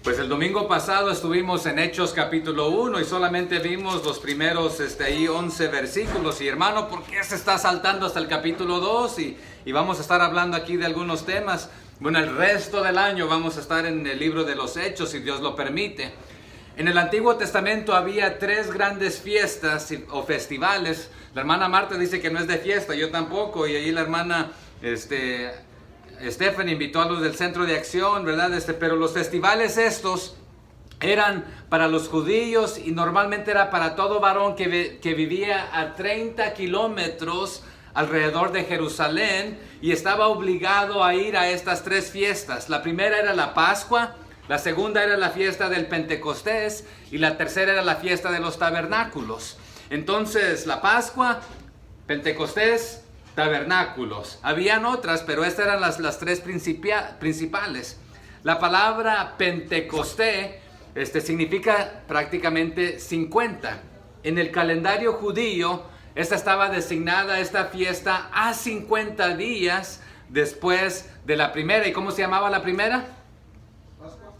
Pues el domingo pasado estuvimos en Hechos capítulo 1 y solamente vimos los primeros 11 versículos. Y hermano, ¿por qué se está saltando hasta el capítulo 2? Y vamos a estar hablando aquí de algunos temas. Bueno, el resto del año vamos a estar en el libro de los Hechos, si Dios lo permite. En el Antiguo Testamento había 3 grandes fiestas o festivales. La hermana Marta dice que no es de fiesta, yo tampoco. Y ahí la hermana Stephanie invitó a los del centro de acción, ¿verdad? Pero los festivales estos eran para los judíos y normalmente era para todo varón que vivía a 30 kilómetros alrededor de Jerusalén y estaba obligado a ir a estas 3 fiestas. La primera era la Pascua, la segunda era la fiesta del Pentecostés y la tercera era la fiesta de los tabernáculos. Entonces, la Pascua, Pentecostés, tabernáculos. Habían otras, pero estas eran las 3 principales. La palabra Pentecostés significa prácticamente 50. En el calendario judío, esta estaba designada, esta fiesta, a 50 días después de la primera. ¿Y cómo se llamaba la primera?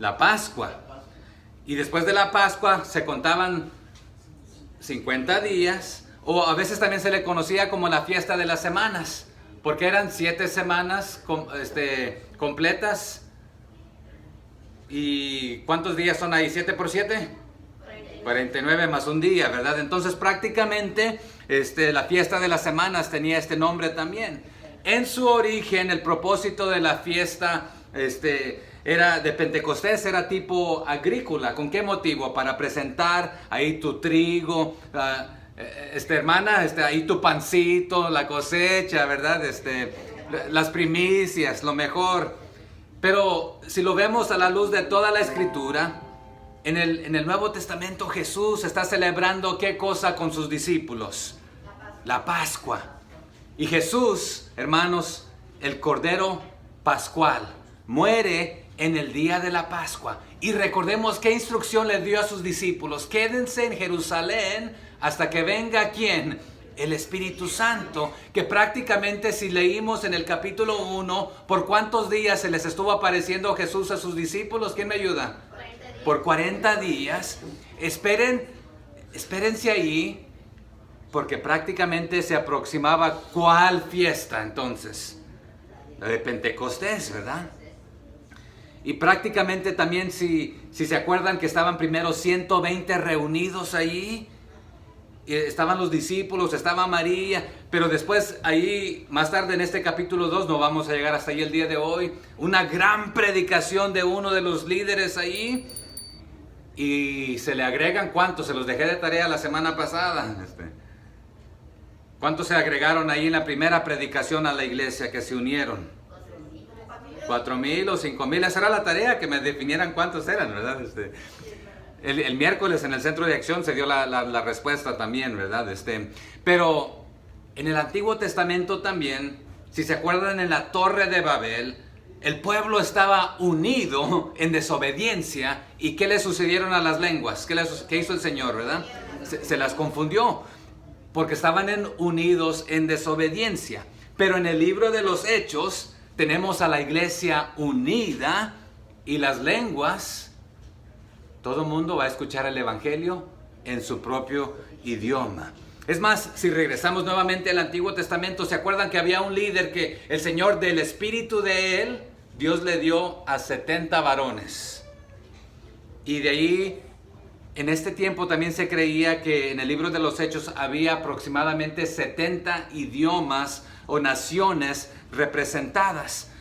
La Pascua. Y después de la Pascua se contaban 50 días. O a veces también se le conocía como la fiesta de las semanas, porque eran 7 semanas completas. ¿Y cuántos días son ahí? ¿7 por 7? 49 más un día, ¿verdad? Entonces prácticamente la fiesta de las semanas tenía este nombre también. En su origen, el propósito de la fiesta era de Pentecostés, era tipo agrícola. ¿Con qué motivo? Para presentar ahí tu trigo, hermana, ahí tu pancito, la cosecha, ¿verdad? Las primicias, lo mejor. Pero si lo vemos a la luz de toda la Escritura, en el Nuevo Testamento Jesús está celebrando ¿qué cosa con sus discípulos? La Pascua. Y Jesús, hermanos, el Cordero Pascual, muere en el día de la Pascua. Y recordemos qué instrucción le dio a sus discípulos: quédense en Jerusalén hasta que venga ¿quién? El Espíritu Santo, que prácticamente si leímos en el capítulo 1, ¿por cuántos días se les estuvo apareciendo Jesús a sus discípulos? ¿Quién me ayuda? 40 días. Por 40 días. Espérense ahí, porque prácticamente se aproximaba ¿cuál fiesta entonces? La de Pentecostés, ¿verdad? Y prácticamente también si se acuerdan que estaban primero 120 reunidos ahí. Estaban los discípulos, estaba María, pero después ahí, más tarde en este capítulo 2, no vamos a llegar hasta ahí el día de hoy, una gran predicación de uno de los líderes ahí, y se le agregan, ¿cuántos? Se los dejé de tarea la semana pasada. ¿Cuántos se agregaron ahí en la primera predicación a la iglesia que se unieron? 4,000 o 5,000, esa era la tarea, que me definieran cuántos eran, ¿verdad? El miércoles en el centro de acción se dio la respuesta también, ¿verdad? Pero en el Antiguo Testamento también, si se acuerdan, en la Torre de Babel, el pueblo estaba unido en desobediencia. ¿Y qué le sucedieron a las lenguas? ¿Qué hizo el Señor, verdad? Se las confundió, porque estaban unidos en desobediencia. Pero en el libro de los Hechos tenemos a la iglesia unida y las lenguas. Todo el mundo va a escuchar el Evangelio en su propio idioma. Es más, si regresamos nuevamente al Antiguo Testamento, ¿se acuerdan que había un líder que el Señor, del espíritu de él, Dios le dio a 70 varones? Y de ahí, en este tiempo también se creía que en el libro de los Hechos había aproximadamente 70 idiomas o naciones representadas.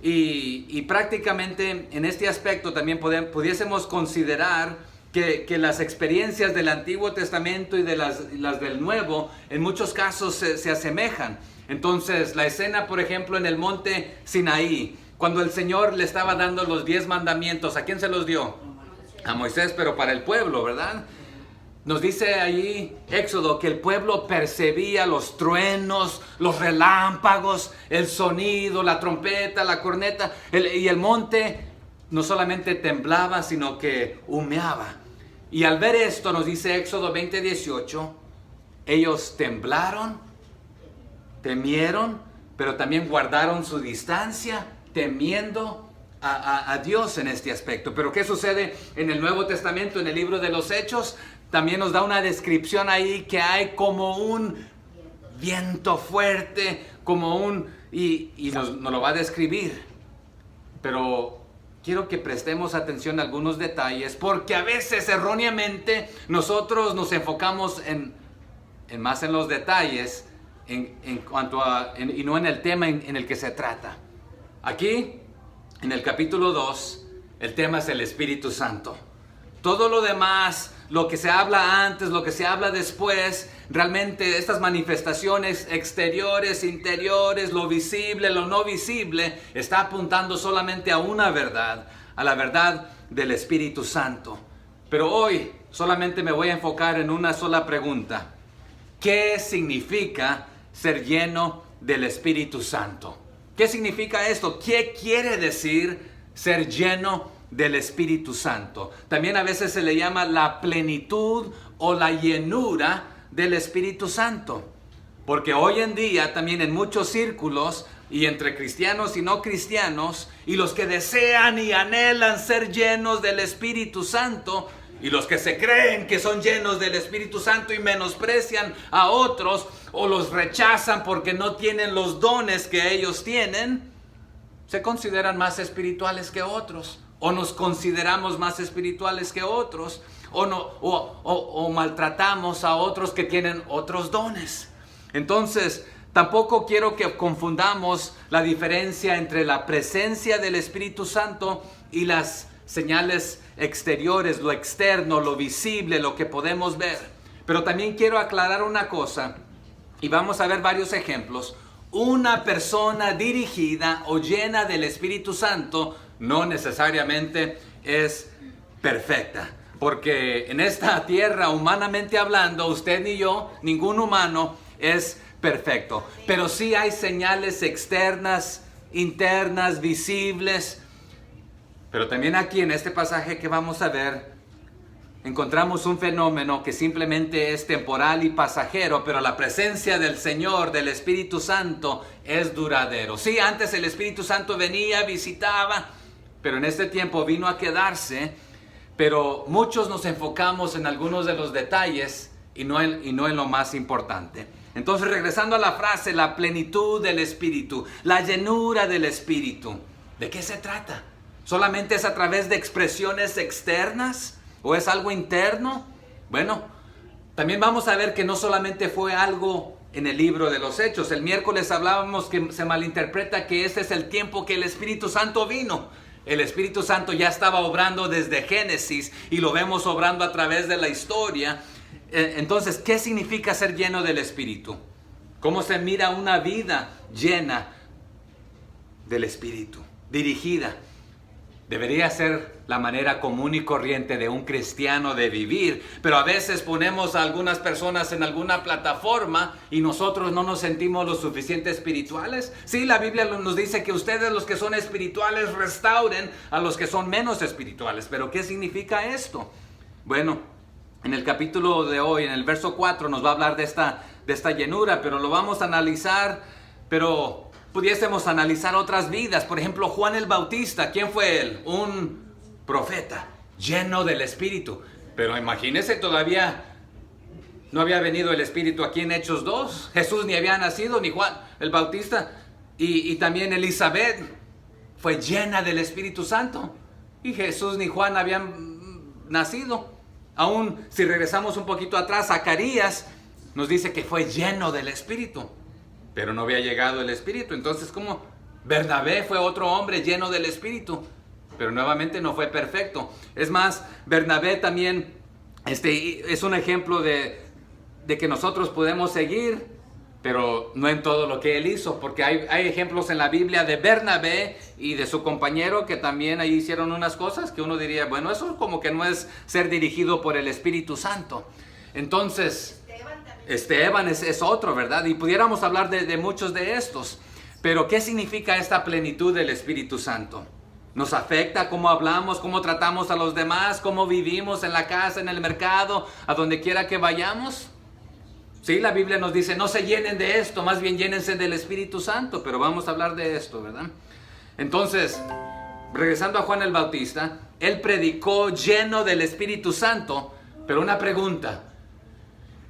Y prácticamente en este aspecto también pudiésemos considerar que las experiencias del Antiguo Testamento y de las del Nuevo en muchos casos se asemejan. Entonces la escena, por ejemplo, en el monte Sinaí, cuando el Señor le estaba dando los 10 mandamientos, ¿a quién se los dio? A Moisés, pero para el pueblo, ¿verdad? Nos dice allí Éxodo que el pueblo percibía los truenos, los relámpagos, el sonido, la trompeta, la corneta, y el monte no solamente temblaba, sino que humeaba. Y al ver esto, nos dice Éxodo 20:18, ellos temblaron, temieron, pero también guardaron su distancia, temiendo a Dios en este aspecto. Pero ¿qué sucede en el Nuevo Testamento, en el libro de los Hechos? También nos da una descripción ahí que hay como un viento fuerte, y nos lo va a describir. Pero quiero que prestemos atención a algunos detalles, porque a veces erróneamente nosotros nos enfocamos más en los detalles en cuanto y no en el tema en el que se trata. Aquí, en el capítulo 2, el tema es el Espíritu Santo. Todo lo demás, lo que se habla antes, lo que se habla después, realmente estas manifestaciones exteriores, interiores, lo visible, lo no visible, está apuntando solamente a una verdad, a la verdad del Espíritu Santo. Pero hoy solamente me voy a enfocar en una sola pregunta. ¿Qué significa ser lleno del Espíritu Santo? ¿Qué significa esto? ¿Qué quiere decir ser lleno del Espíritu Santo? También a veces se le llama la plenitud o la llenura del Espíritu Santo. Porque hoy en día también en muchos círculos y entre cristianos y no cristianos, y los que desean y anhelan ser llenos del Espíritu Santo, y los que se creen que son llenos del Espíritu Santo y menosprecian a otros o los rechazan porque no tienen los dones que ellos tienen, se consideran más espirituales que otros, o nos consideramos más espirituales que otros, o maltratamos a otros que tienen otros dones. Entonces, tampoco quiero que confundamos la diferencia entre la presencia del Espíritu Santo y las señales exteriores, lo externo, lo visible, lo que podemos ver. Pero también quiero aclarar una cosa, y vamos a ver varios ejemplos. Una persona dirigida o llena del Espíritu Santo no necesariamente es perfecta. Porque en esta tierra, humanamente hablando, usted ni yo, ningún humano es perfecto. Pero sí hay señales externas, internas, visibles. Pero también aquí en este pasaje que vamos a ver, encontramos un fenómeno que simplemente es temporal y pasajero, pero la presencia del Señor, del Espíritu Santo, es duradero. Sí, antes el Espíritu Santo venía, visitaba, pero en este tiempo vino a quedarse. Pero muchos nos enfocamos en algunos de los detalles y no en lo más importante. Entonces, regresando a la frase, la plenitud del Espíritu, la llenura del Espíritu, ¿de qué se trata? ¿Solamente es a través de expresiones externas o es algo interno? Bueno, también vamos a ver que no solamente fue algo en el libro de los Hechos. El miércoles hablábamos que se malinterpreta que este es el tiempo que el Espíritu Santo vino. El Espíritu Santo ya estaba obrando desde Génesis y lo vemos obrando a través de la historia. Entonces, ¿qué significa ser lleno del Espíritu? ¿Cómo se mira una vida llena del Espíritu, dirigida? Debería ser la manera común y corriente de un cristiano de vivir, pero a veces ponemos a algunas personas en alguna plataforma y nosotros no nos sentimos lo suficiente espirituales. Sí, la Biblia nos dice que ustedes, los que son espirituales, restauren a los que son menos espirituales. Pero ¿qué significa esto? Bueno, en el capítulo de hoy, en el verso 4, nos va a hablar de esta llenura, pero lo vamos a analizar, pero pudiésemos analizar otras vidas. Por ejemplo, Juan el Bautista, ¿quién fue él? Un profeta lleno del Espíritu. Pero imagínense, todavía no había venido el Espíritu aquí en Hechos 2. Jesús ni había nacido, ni Juan el Bautista. Y también Elizabeth fue llena del Espíritu Santo. Y Jesús ni Juan habían nacido. Aún si regresamos un poquito atrás, Zacarías nos dice que fue lleno del Espíritu. Pero no había llegado el Espíritu. Entonces, ¿cómo? Bernabé fue otro hombre lleno del Espíritu, pero nuevamente no fue perfecto. Es más, Bernabé también es un ejemplo de que nosotros podemos seguir, pero no en todo lo que él hizo, porque hay ejemplos en la Biblia de Bernabé y de su compañero que también ahí hicieron unas cosas que uno diría, bueno, eso como que no es ser dirigido por el Espíritu Santo. Entonces, Esteban es otro, ¿verdad? Y pudiéramos hablar de muchos de estos. Pero ¿qué significa esta plenitud del Espíritu Santo? ¿Nos afecta cómo hablamos, cómo tratamos a los demás, cómo vivimos en la casa, en el mercado, a donde quiera que vayamos? Sí, la Biblia nos dice, no se llenen de esto, más bien llénense del Espíritu Santo. Pero vamos a hablar de esto, ¿verdad? Entonces, regresando a Juan el Bautista, él predicó lleno del Espíritu Santo, pero una pregunta.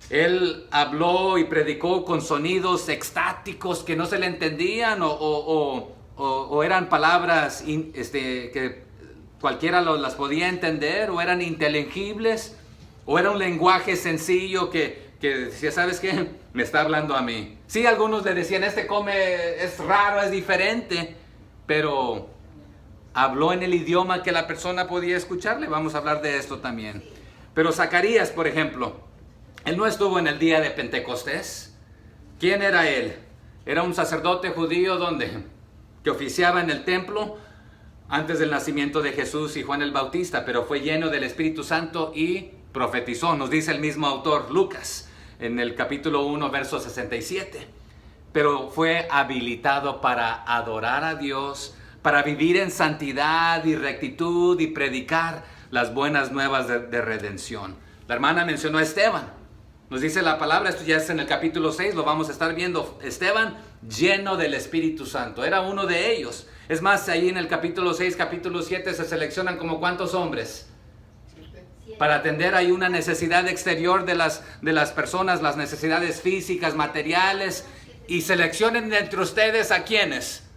Él habló y predicó con sonidos extáticos que no se le entendían o eran palabras que cualquiera las podía entender, o eran inteligibles, o era un lenguaje sencillo que decía, ¿sabes qué? Me está hablando a mí. Sí, algunos le decían, es raro, es diferente, pero habló en el idioma que la persona podía escucharle. Vamos a hablar de esto también. Pero Zacarías, por ejemplo, él no estuvo en el día de Pentecostés. ¿Quién era él? Era un sacerdote judío que oficiaba en el templo antes del nacimiento de Jesús y Juan el Bautista, pero fue lleno del Espíritu Santo y profetizó. Nos dice el mismo autor, Lucas, en el capítulo 1, verso 67. Pero fue habilitado para adorar a Dios, para vivir en santidad y rectitud y predicar las buenas nuevas de redención. La hermana mencionó a Esteban. Nos dice la palabra, esto ya es en el capítulo 6, lo vamos a estar viendo. Esteban, lleno del Espíritu Santo, era uno de ellos. Es más, ahí en el capítulo 6, capítulo 7 se seleccionan como ¿cuántos hombres? Para atender ahí una necesidad exterior de las personas, las necesidades físicas, materiales, y seleccionen entre ustedes a quienes.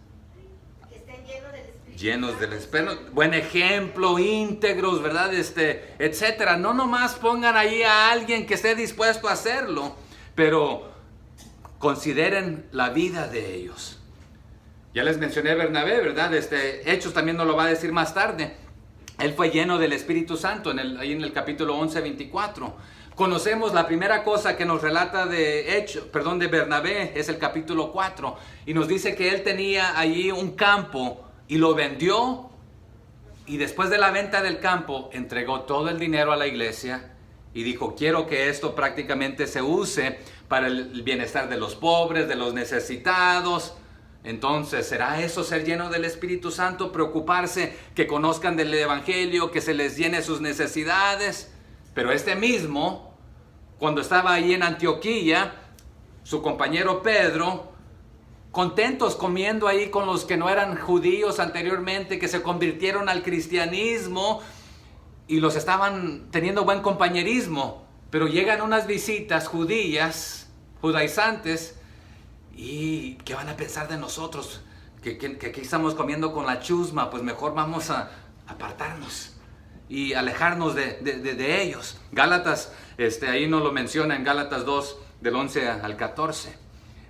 Llenos del Espíritu, buen ejemplo, íntegros, ¿verdad? Etcétera. No nomás pongan ahí a alguien que esté dispuesto a hacerlo, pero consideren la vida de ellos. Ya les mencioné Bernabé, ¿verdad? Hechos también nos lo va a decir más tarde. Él fue lleno del Espíritu Santo, ahí en el capítulo 11, 24. Conocemos la primera cosa que nos relata de Bernabé, es el capítulo 4. Y nos dice que él tenía allí un campo y lo vendió. Y después de la venta del campo, entregó todo el dinero a la iglesia y dijo, quiero que esto prácticamente se use para el bienestar de los pobres, de los necesitados. Entonces, ¿será eso ser lleno del Espíritu Santo? Preocuparse que conozcan del Evangelio, que se les llene sus necesidades. Pero mismo, cuando estaba ahí en Antioquía, su compañero Pedro, contentos comiendo ahí con los que no eran judíos anteriormente, que se convirtieron al cristianismo y los estaban teniendo buen compañerismo. Pero llegan unas visitas judaizantes, ¿y qué van a pensar de nosotros? Que aquí estamos comiendo con la chusma, pues mejor vamos a apartarnos y alejarnos de ellos. Gálatas, ahí nos lo menciona en Gálatas 2, del 11 al 14.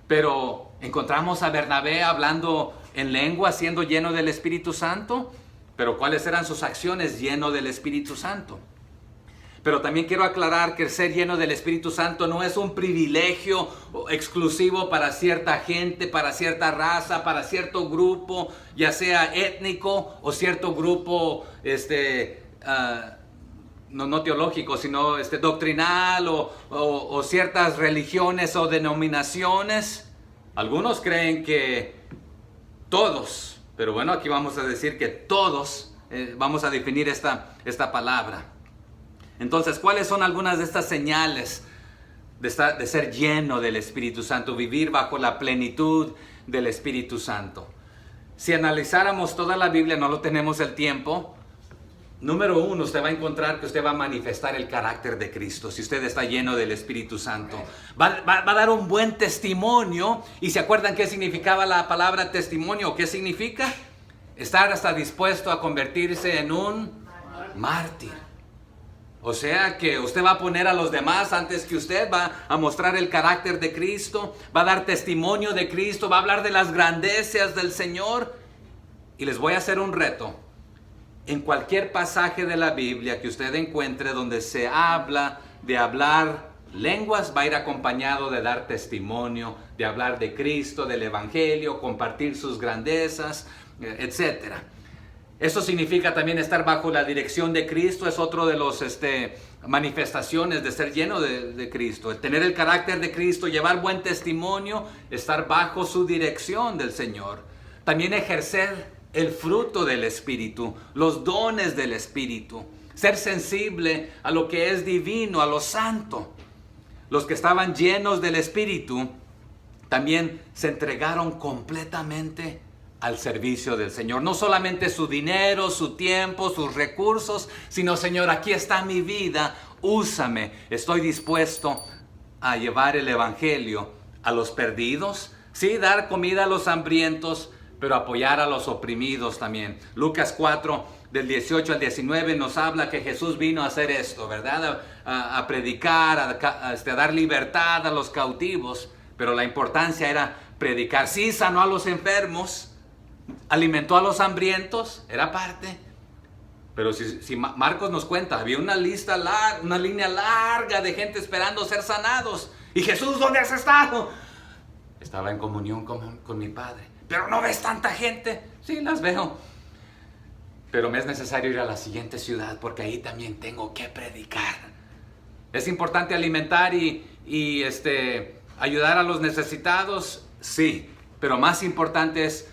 Pero encontramos a Bernabé hablando en lengua, siendo lleno del Espíritu Santo. Pero ¿cuáles eran sus acciones? Lleno del Espíritu Santo. Pero también quiero aclarar que el ser lleno del Espíritu Santo no es un privilegio exclusivo para cierta gente, para cierta raza, para cierto grupo, ya sea étnico o cierto grupo no teológico, sino doctrinal o ciertas religiones o denominaciones. Algunos creen que todos, pero bueno, aquí vamos a decir que todos, vamos a definir esta palabra. Entonces, ¿cuáles son algunas de estas señales de ser lleno del Espíritu Santo? Vivir bajo la plenitud del Espíritu Santo. Si analizáramos toda la Biblia, no lo tenemos el tiempo. Número 1, usted va a encontrar que usted va a manifestar el carácter de Cristo. Si usted está lleno del Espíritu Santo, va a dar un buen testimonio. ¿Y se acuerdan qué significaba la palabra testimonio? ¿Qué significa? Estar hasta dispuesto a convertirse en un mártir. O sea que usted va a poner a los demás antes que usted, va a mostrar el carácter de Cristo, va a dar testimonio de Cristo, va a hablar de las grandezas del Señor. Y les voy a hacer un reto. En cualquier pasaje de la Biblia que usted encuentre donde se habla de hablar lenguas, va a ir acompañado de dar testimonio, de hablar de Cristo, del Evangelio, compartir sus grandezas, etcétera. Eso significa también estar bajo la dirección de Cristo. Es otro de los manifestaciones de ser lleno de Cristo. El tener el carácter de Cristo, llevar buen testimonio, estar bajo su dirección del Señor. También ejercer el fruto del Espíritu, los dones del Espíritu. Ser sensible a lo que es divino, a lo santo. Los que estaban llenos del Espíritu también se entregaron completamente al servicio del Señor. No solamente su dinero, su tiempo, sus recursos, sino, Señor, aquí está mi vida, úsame. Estoy dispuesto a llevar el evangelio a los perdidos. Sí, dar comida a los hambrientos, pero apoyar a los oprimidos también. Lucas 4, del 18 al 19, nos habla que Jesús vino a hacer esto, ¿verdad? A predicar, a dar libertad a los cautivos. Pero la importancia era predicar. Sí, sanó a los enfermos, alimentó a los hambrientos, era parte. Pero si Marcos nos cuenta, había una línea larga de gente esperando ser sanados. Y Jesús, ¿dónde has estado? Estaba en comunión con mi Padre. Pero ¿no ves tanta gente? Sí, las veo. Pero me es necesario ir a la siguiente ciudad porque ahí también tengo que predicar. ¿Es importante alimentar y ayudar a los necesitados? Sí, pero más importante es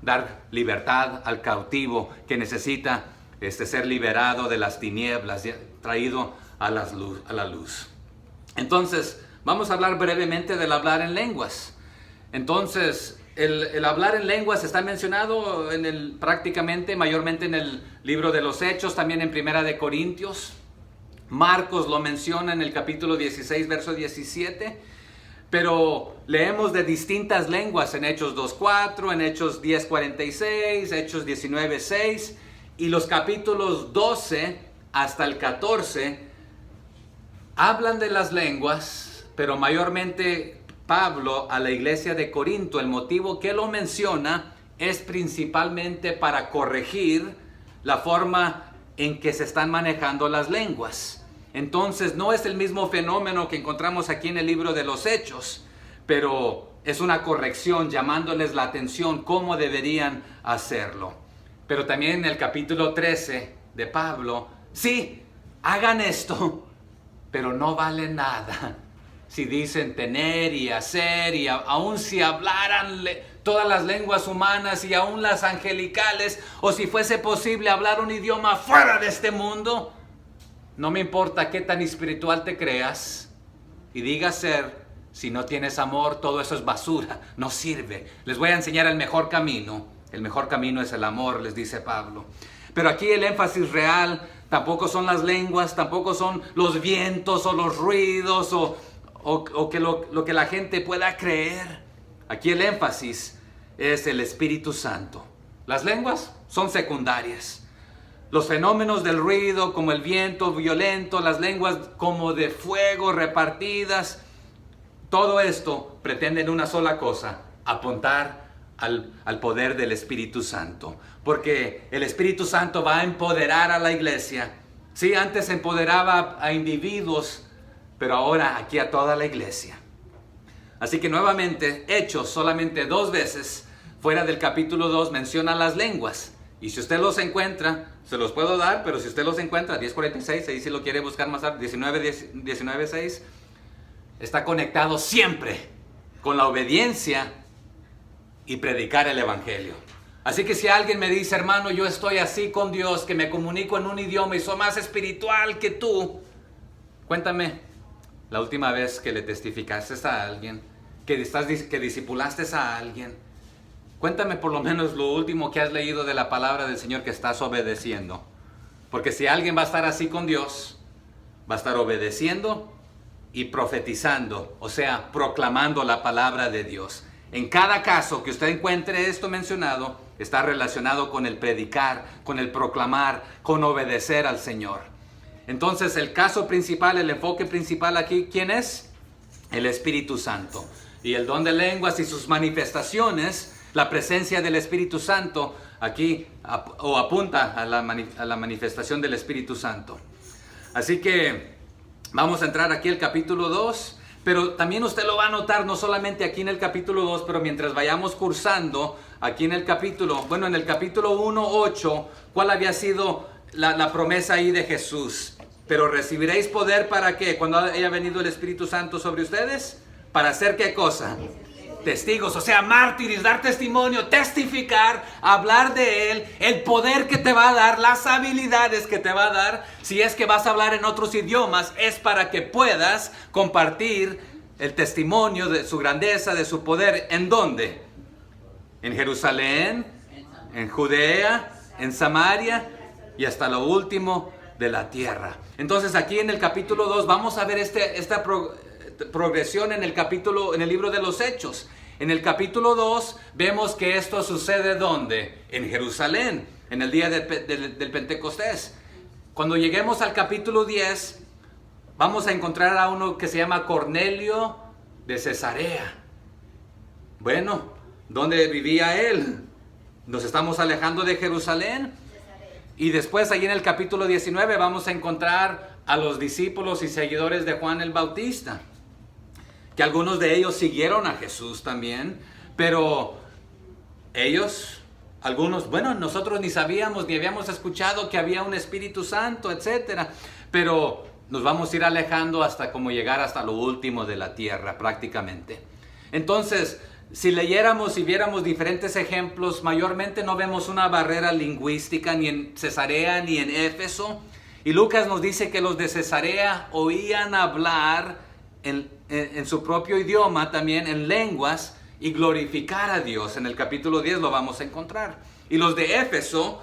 dar libertad al cautivo que necesita ser liberado de las tinieblas, traído a la luz. Entonces, vamos a hablar brevemente del hablar en lenguas. Entonces, el hablar en lenguas está mencionado prácticamente, mayormente en el libro de los Hechos, también en Primera de Corintios. Marcos lo menciona en el capítulo 16, verso 17. Pero leemos de distintas lenguas en Hechos 2.4, en Hechos 10.46, Hechos 19.6. Y los capítulos 12 hasta el 14 hablan de las lenguas, pero mayormente Pablo a la iglesia de Corinto, el motivo que lo menciona es principalmente para corregir la forma en que se están manejando las lenguas. Entonces no es el mismo fenómeno que encontramos aquí en el libro de los Hechos, pero es una corrección llamándoles la atención cómo deberían hacerlo. Pero también en el capítulo 13 de Pablo, sí, hagan esto, pero no vale nada. Si dicen tener y hacer, y aun si hablaran todas las lenguas humanas y aun las angelicales, o si fuese posible hablar un idioma fuera de este mundo, no me importa qué tan espiritual te creas y digas ser, si no tienes amor, todo eso es basura, no sirve. Les voy a enseñar el mejor camino. El mejor camino es el amor, les dice Pablo. Pero aquí el énfasis real tampoco son las lenguas, tampoco son los vientos o los ruidos o que lo que la gente pueda creer. Aquí el énfasis es el Espíritu Santo. Las lenguas son secundarias. Los fenómenos del ruido, como el viento violento, las lenguas como de fuego repartidas, todo esto pretende en una sola cosa: apuntar al poder del Espíritu Santo. Porque el Espíritu Santo va a empoderar a la iglesia. Sí, antes empoderaba a individuos, pero ahora aquí a toda la iglesia. Así que nuevamente, Hechos solamente 2 veces, fuera del capítulo 2, menciona las lenguas. Y si usted los encuentra, se los puedo dar, pero si usted los encuentra, 10.46, ahí si lo quiere buscar más tarde, 19.6, está conectado siempre con la obediencia y predicar el evangelio. Así que si alguien me dice, hermano, yo estoy así con Dios, que me comunico en un idioma y soy más espiritual que tú, cuéntame la última vez que le testificaste a alguien, que discipulaste a alguien. Cuéntame por lo menos lo último que has leído de la palabra del Señor que estás obedeciendo. Porque si alguien va a estar así con Dios, va a estar obedeciendo y profetizando, o sea, proclamando la palabra de Dios. En cada caso que usted encuentre esto mencionado, está relacionado con el predicar, con el proclamar, con obedecer al Señor. Entonces el caso principal, el enfoque principal aquí, ¿quién es? El Espíritu Santo. Y el don de lenguas y sus manifestaciones, la presencia del Espíritu Santo aquí apunta a la manifestación del Espíritu Santo. Así que vamos a entrar aquí al capítulo 2. Pero también usted lo va a notar, no solamente aquí en el capítulo 2, pero mientras vayamos cursando aquí en el capítulo 1, 8, ¿cuál había sido la promesa ahí de Jesús? Pero recibiréis poder ¿para qué? Cuando haya venido el Espíritu Santo sobre ustedes, ¿para hacer qué cosa? Testigos, o sea, mártires, dar testimonio, testificar, hablar de Él, el poder que te va a dar, las habilidades que te va a dar. Si es que vas a hablar en otros idiomas, es para que puedas compartir el testimonio de su grandeza, de su poder. ¿En dónde? en Jerusalén, en Judea, en Samaria y hasta lo último de la tierra. Entonces aquí en el capítulo 2 vamos a ver esta progresión en el libro de los Hechos. En el capítulo 2 vemos que esto sucede ¿dónde? En Jerusalén, en el día del Pentecostés. Cuando lleguemos al capítulo 10 vamos a encontrar a uno que se llama Cornelio de Cesarea. Bueno, ¿dónde vivía él? Nos estamos alejando de Jerusalén. Y después ahí en el capítulo 19 vamos a encontrar a los discípulos y seguidores de Juan el Bautista, que algunos de ellos siguieron a Jesús también, pero algunos, bueno, nosotros ni sabíamos ni habíamos escuchado que había un Espíritu Santo, etcétera, pero nos vamos a ir alejando hasta como llegar hasta lo último de la tierra prácticamente. Entonces, si leyéramos y viéramos diferentes ejemplos, mayormente no vemos una barrera lingüística ni en Cesarea ni en Éfeso. Y Lucas nos dice que los de Cesarea oían hablar en su propio idioma, también en lenguas, y glorificar a Dios. En el capítulo 10 lo vamos a encontrar. Y los de Éfeso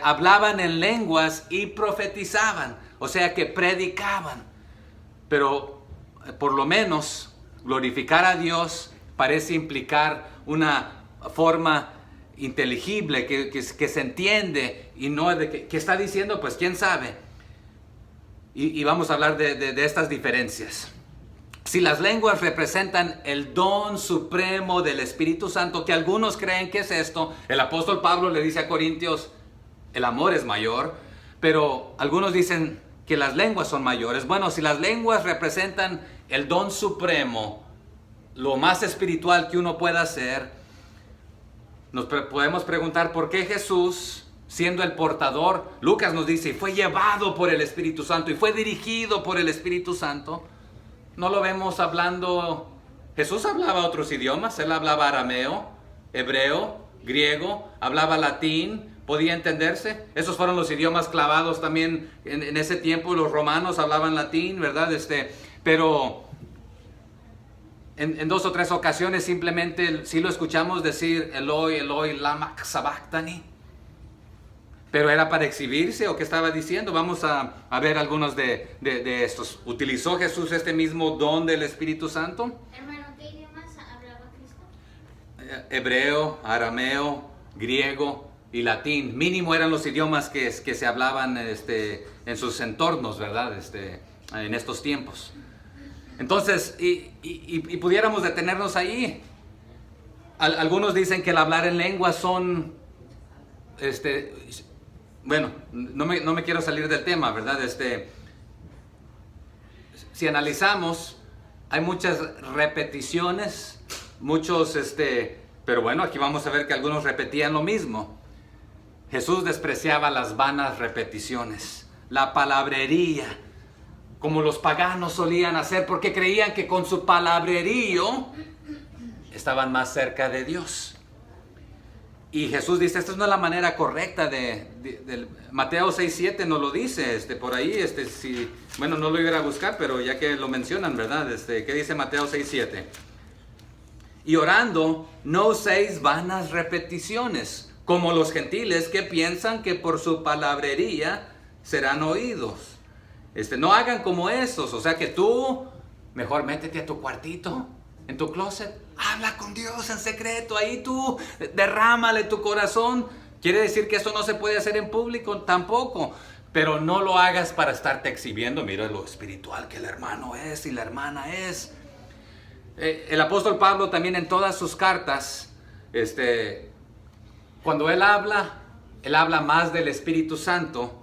hablaban en lenguas y profetizaban, o sea que predicaban. Pero por lo menos glorificar a Dios parece implicar una forma inteligible que se entiende y no de que está diciendo, pues quién sabe. Y vamos a hablar de estas diferencias. Si las lenguas representan el don supremo del Espíritu Santo, que algunos creen que es esto, el apóstol Pablo le dice a Corintios, el amor es mayor, pero algunos dicen que las lenguas son mayores. Bueno, si las lenguas representan el don supremo, lo más espiritual que uno pueda hacer, nos podemos preguntar por qué Jesús, siendo el portador, Lucas nos dice, fue llevado por el Espíritu Santo y fue dirigido por el Espíritu Santo. No lo vemos hablando. Jesús hablaba otros idiomas. Él hablaba arameo, hebreo, griego, hablaba latín, podía entenderse. Esos fueron los idiomas clavados también en ese tiempo. Los romanos hablaban latín, ¿verdad? Pero en 2 o 3 ocasiones simplemente sí lo escuchamos decir Eloi, Eloi, lama sabachthani. Pero era para exhibirse, ¿o qué estaba diciendo? Vamos a ver algunos de estos. ¿Utilizó Jesús este mismo don del Espíritu Santo? Hermano, ¿qué idiomas hablaba Cristo? Hebreo, arameo, griego y latín. Mínimo eran los idiomas que se hablaban en sus entornos, ¿verdad? En estos tiempos. Entonces, y pudiéramos detenernos ahí. Algunos dicen que el hablar en lenguas son... Bueno, no me quiero salir del tema, ¿verdad? Si analizamos, hay muchas repeticiones, pero bueno, aquí vamos a ver que algunos repetían lo mismo. Jesús despreciaba las vanas repeticiones, la palabrería, como los paganos solían hacer, porque creían que con su palabrerío estaban más cerca de Dios. Y Jesús dice, esta no es la manera correcta de Mateo 6:7 nos lo dice, por ahí, bueno, no lo iba a buscar, pero ya que lo mencionan, ¿verdad? ¿Qué dice Mateo 6:7? Y orando, no uséis vanas repeticiones, como los gentiles que piensan que por su palabrería serán oídos. No hagan como esos, o sea que tú, mejor métete a tu cuartito, en tu closet, habla con Dios en secreto, ahí tú derrámale tu corazón. ¿Quiere decir que esto no se puede hacer en público? Tampoco, pero no lo hagas para estarte exhibiendo. Mira lo espiritual que el hermano es y la hermana es. El apóstol Pablo también en todas sus cartas, cuando él habla más del Espíritu Santo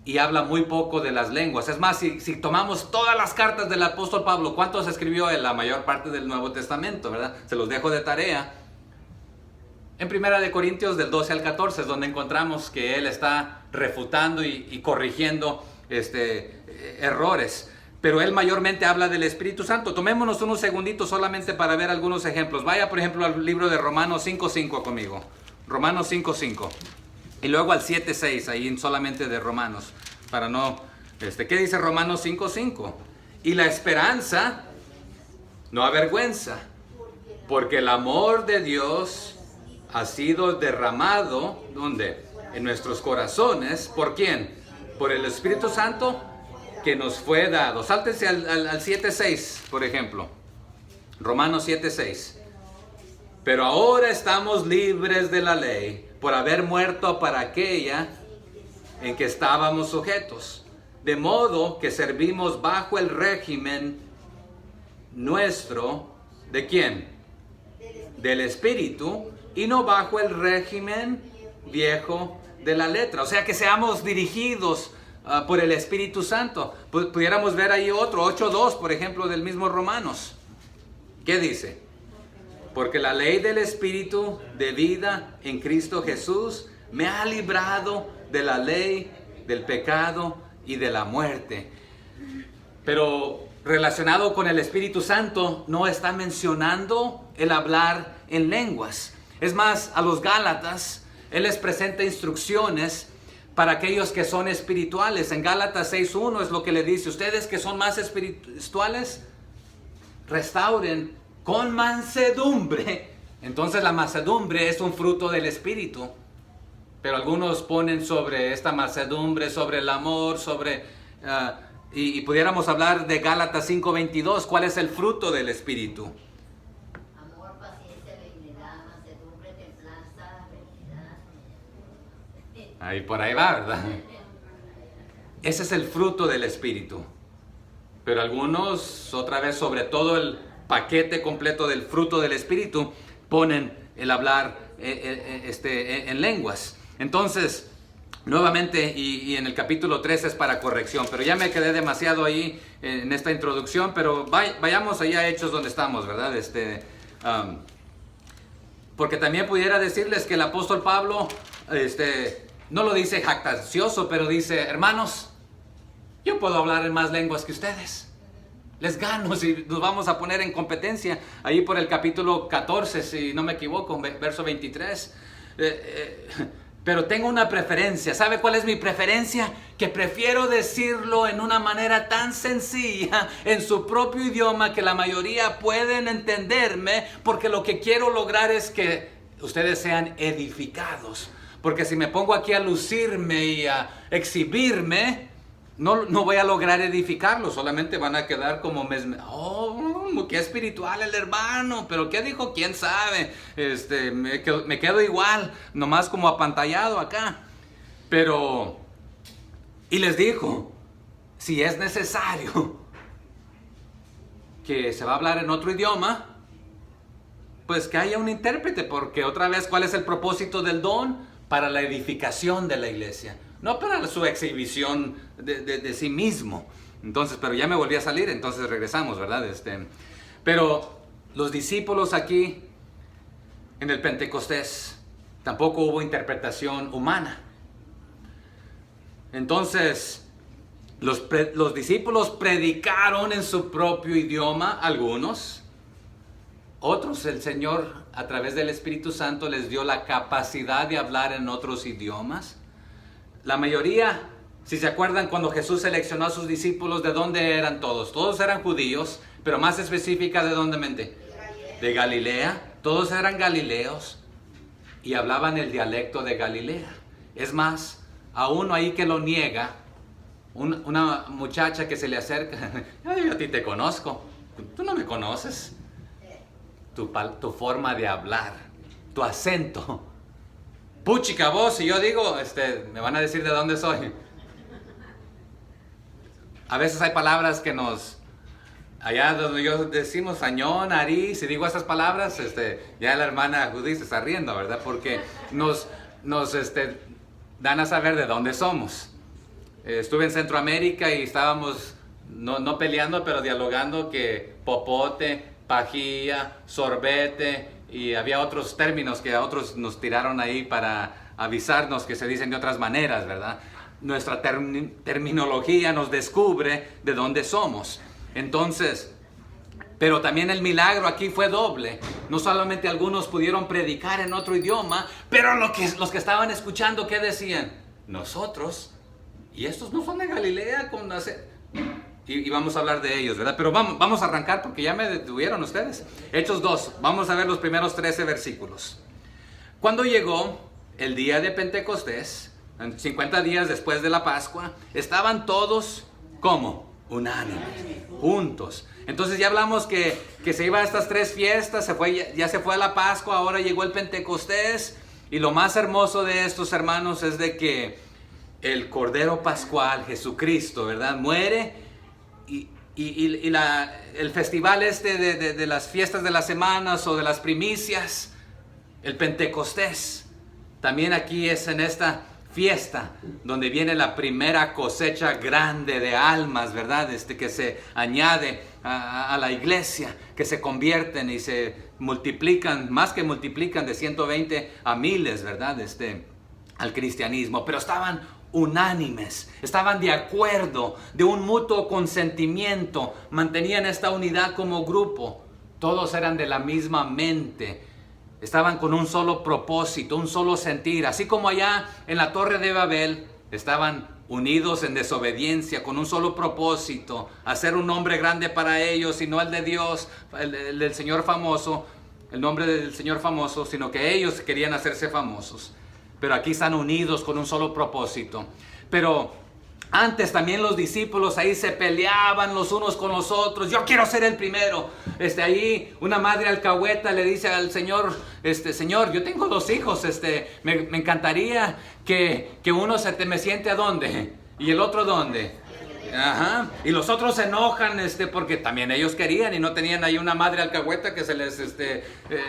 y habla muy poco de las lenguas. Es más, si tomamos todas las cartas del apóstol Pablo, ¿cuántos escribió él? La mayor parte del Nuevo Testamento, ¿verdad? Se los dejo de tarea. En 1 Corintios del 12 al 14 es donde encontramos que él está refutando y corrigiendo errores. Pero él mayormente habla del Espíritu Santo. Tomémonos unos segunditos solamente para ver algunos ejemplos. Vaya, por ejemplo, al libro de Romanos 5:5 conmigo. Romanos 5:5. Y luego al 7:6, ahí solamente de Romanos, para no... ¿Qué dice Romanos 5:5? Y la esperanza no avergüenza, porque el amor de Dios ha sido derramado, ¿dónde? En nuestros corazones. ¿Por quién? Por el Espíritu Santo que nos fue dado. Sáltense al 7:6, por ejemplo. Romanos 7:6. Pero ahora estamos libres de la ley por haber muerto para aquella en que estábamos sujetos. De modo que servimos bajo el régimen nuestro, ¿de quién? Del Espíritu, y no bajo el régimen viejo de la letra. O sea, que seamos dirigidos por el Espíritu Santo. Pudiéramos ver ahí otro, 8:2, por ejemplo, del mismo Romanos. ¿Qué dice? Porque la ley del Espíritu de vida en Cristo Jesús me ha librado de la ley, del pecado y de la muerte. Pero relacionado con el Espíritu Santo, no está mencionando el hablar en lenguas. Es más, a los Gálatas, Él les presenta instrucciones para aquellos que son espirituales. En Gálatas 6:1 es lo que le dice: ustedes que son más espirituales, restauren con mansedumbre. Entonces la mansedumbre es un fruto del Espíritu. Pero algunos ponen sobre esta mansedumbre, sobre el amor, sobre... y pudiéramos hablar de Gálatas 5:22. ¿Cuál es el fruto del Espíritu? Amor, paciencia, benignidad, mansedumbre, templanza, benignidad. Ahí por ahí va, ¿verdad? Ese es el fruto del Espíritu. Pero algunos, otra vez, sobre todo el paquete completo del fruto del Espíritu, ponen el hablar en lenguas. Entonces, nuevamente, y en el capítulo 3 es para corrección, pero ya me quedé demasiado ahí en esta introducción, pero vayamos allá a Hechos donde estamos, ¿verdad? Porque también pudiera decirles que el apóstol Pablo, no lo dice jactancioso, pero dice: hermanos, yo puedo hablar en más lenguas que ustedes. Les gano si nos vamos a poner en competencia. Ahí por el capítulo 14, si no me equivoco, verso 23. Pero tengo una preferencia. ¿Sabe cuál es mi preferencia? Que prefiero decirlo en una manera tan sencilla, en su propio idioma, que la mayoría pueden entenderme, porque lo que quiero lograr es que ustedes sean edificados. Porque si me pongo aquí a lucirme y a exhibirme, no voy a lograr edificarlos. Solamente van a quedar como qué espiritual el hermano, pero qué dijo, quién sabe. Me quedo igual, nomás como apantallado acá. Pero, y les dijo, si es necesario que se va a hablar en otro idioma, pues que haya un intérprete, porque otra vez, ¿cuál es el propósito del don? Para la edificación de la iglesia, no para su exhibición de sí mismo. Entonces, pero ya me volví a salir, entonces regresamos, ¿verdad? Pero los discípulos aquí en el Pentecostés tampoco hubo interpretación humana. Entonces, los discípulos predicaron en su propio idioma, algunos. Otros, el Señor, a través del Espíritu Santo, les dio la capacidad de hablar en otros idiomas. La mayoría, si se acuerdan, cuando Jesús seleccionó a sus discípulos, ¿de dónde eran todos? Todos eran judíos, pero más específica, ¿de dónde mente? De Galilea. Todos eran galileos y hablaban el dialecto de Galilea. Es más, a uno ahí que lo niega, una muchacha que se le acerca: yo a ti te conozco, tú no me conoces. Tu forma de hablar, tu acento. Puchica vos, y yo digo, me van a decir de dónde soy. A veces hay palabras que allá donde yo decimos añón, nariz, si digo esas palabras, ya la hermana Judy se está riendo, ¿verdad? Porque nos dan a saber de dónde somos. Estuve en Centroamérica y estábamos, no peleando, pero dialogando, que popote, pajilla, sorbete, y había otros términos que a otros nos tiraron ahí para avisarnos que se dicen de otras maneras, ¿verdad? Nuestra terminología nos descubre de dónde somos. Entonces, pero también el milagro aquí fue doble. No solamente algunos pudieron predicar en otro idioma, pero los que estaban escuchando, ¿qué decían? Nosotros, y estos no son de Galilea, y vamos a hablar de ellos, ¿verdad? Pero vamos a arrancar porque ya me detuvieron ustedes. Hechos 2, vamos a ver los primeros 13 versículos. Cuando llegó el día de Pentecostés, 50 días después de la Pascua, estaban todos, ¿cómo? Unánimes, juntos. Entonces ya hablamos que se iba a estas 3 fiestas, ya se fue a la Pascua, ahora llegó el Pentecostés. Y lo más hermoso de estos, hermanos, es de que el Cordero Pascual, Jesucristo, ¿verdad? Muere y el festival de las fiestas de las semanas o de las primicias, el Pentecostés, también aquí es en esta fiesta donde viene la primera cosecha grande de almas, ¿verdad? Que se añade a la iglesia, que se convierten y se multiplican, más que multiplican de 120 a miles, ¿verdad? Al cristianismo, pero estaban unánimes, estaban de acuerdo, de un mutuo consentimiento, mantenían esta unidad como grupo, todos eran de la misma mente, estaban con un solo propósito, un solo sentir, así como allá en la Torre de Babel estaban unidos en desobediencia, con un solo propósito, hacer un nombre grande para ellos y no el de Dios, el del Señor famoso, el nombre del Señor famoso, sino que ellos querían hacerse famosos. Pero aquí están unidos con un solo propósito. Pero antes también los discípulos ahí se peleaban los unos con los otros. Yo quiero ser el primero. Ahí una madre alcahueta le dice al Señor, Señor, yo tengo 2 hijos, me encantaría que uno me siente ¿a dónde? ¿Y el otro dónde? Ajá. Y los otros se enojan porque también ellos querían y no tenían ahí una madre alcahueta que se les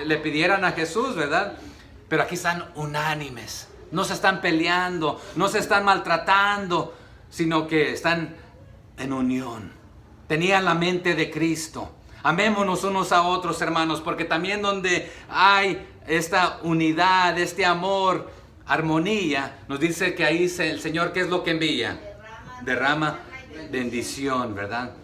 le pidieran a Jesús, ¿verdad? Pero aquí están unánimes, no se están peleando, no se están maltratando, sino que están en unión. Tenían la mente de Cristo. Amémonos unos a otros, hermanos, porque también donde hay esta unidad, este amor, armonía, nos dice que ahí el Señor, ¿qué es lo que envía? Derrama bendición, ¿verdad?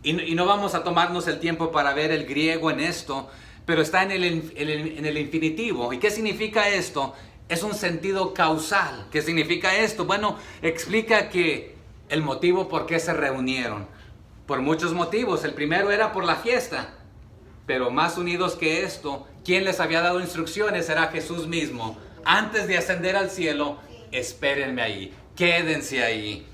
Y no vamos a tomarnos el tiempo para ver el griego en esto, pero está en el infinitivo. ¿Y qué significa esto? Es un sentido causal. ¿Qué significa esto? Bueno, explica que el motivo por qué se reunieron. Por muchos motivos. El primero era por la fiesta. Pero más unidos que esto, quien les había dado instrucciones era Jesús mismo. Antes de ascender al cielo, espérenme ahí, quédense ahí.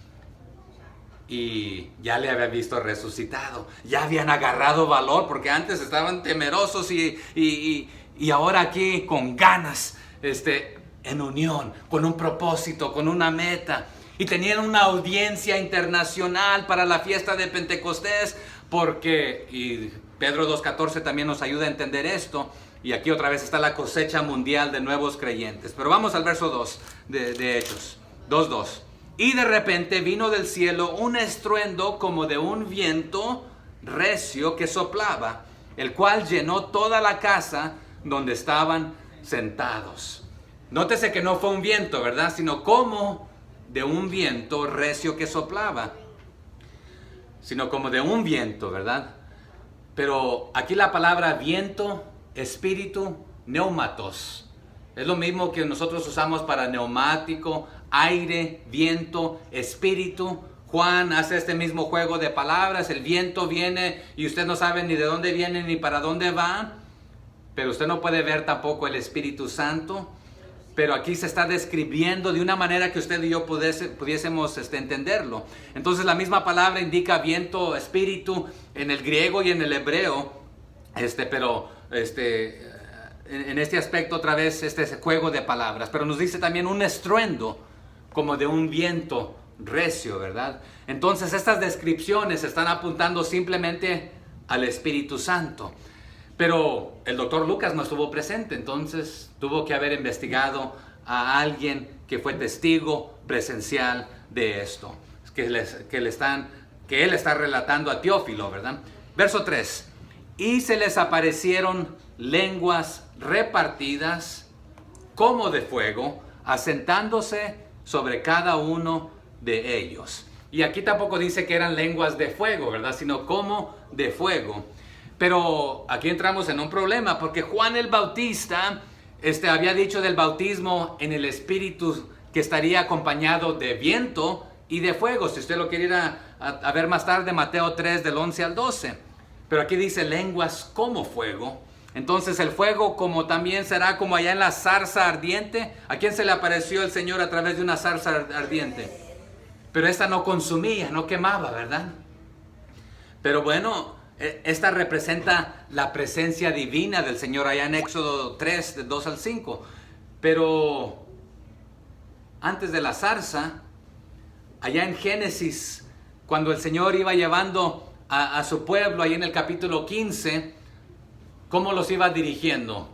Y ya le había visto resucitado, ya habían agarrado valor, porque antes estaban temerosos y ahora aquí con ganas, en unión, con un propósito, con una meta. Y tenían una audiencia internacional para la fiesta de Pentecostés, porque, y Pedro 2.14 también nos ayuda a entender esto, y aquí otra vez está la cosecha mundial de nuevos creyentes. Pero vamos al verso 2 de Hechos, 2.2. Y de repente vino del cielo un estruendo como de un viento recio que soplaba, el cual llenó toda la casa donde estaban sentados. Nótese que no fue un viento, ¿verdad? Sino como de un viento recio que soplaba. Sino como de un viento, ¿verdad? Pero aquí la palabra viento, espíritu, neumatos. Es lo mismo que nosotros usamos para neumático, aire, viento, espíritu. Juan hace este mismo juego de palabras. El viento viene y usted no sabe ni de dónde viene ni para dónde va. Pero usted no puede ver tampoco el Espíritu Santo. Pero aquí se está describiendo de una manera que usted y yo pudiésemos entenderlo. Entonces la misma palabra indica viento, espíritu en el griego y en el hebreo. En este aspecto otra vez este juego de palabras. Pero nos dice también un estruendo como de un viento recio, ¿verdad? Entonces estas descripciones están apuntando simplemente al Espíritu Santo. Pero el doctor Lucas no estuvo presente, entonces tuvo que haber investigado a alguien que fue testigo presencial de esto, que él está relatando a Teófilo, ¿verdad? Verso 3. Y se les aparecieron lenguas repartidas como de fuego, asentándose sobre cada uno de ellos. Y aquí tampoco dice que eran lenguas de fuego, ¿verdad? Sino como de fuego. Pero aquí entramos en un problema, porque Juan el Bautista había dicho del bautismo en el Espíritu que estaría acompañado de viento y de fuego. Si usted lo quiere ir a ver más tarde, Mateo 3 del 11 al 12. Pero aquí dice lenguas como fuego. Entonces el fuego como también será como allá en la zarza ardiente. ¿A quién se le apareció el Señor a través de una zarza ardiente? Pero esta no consumía, no quemaba, ¿verdad? Pero bueno, esta representa la presencia divina del Señor allá en Éxodo 3, de 2 al 5. Pero antes de la zarza, allá en Génesis, cuando el Señor iba llevando a su pueblo, ahí en el capítulo 15, ¿cómo los iba dirigiendo?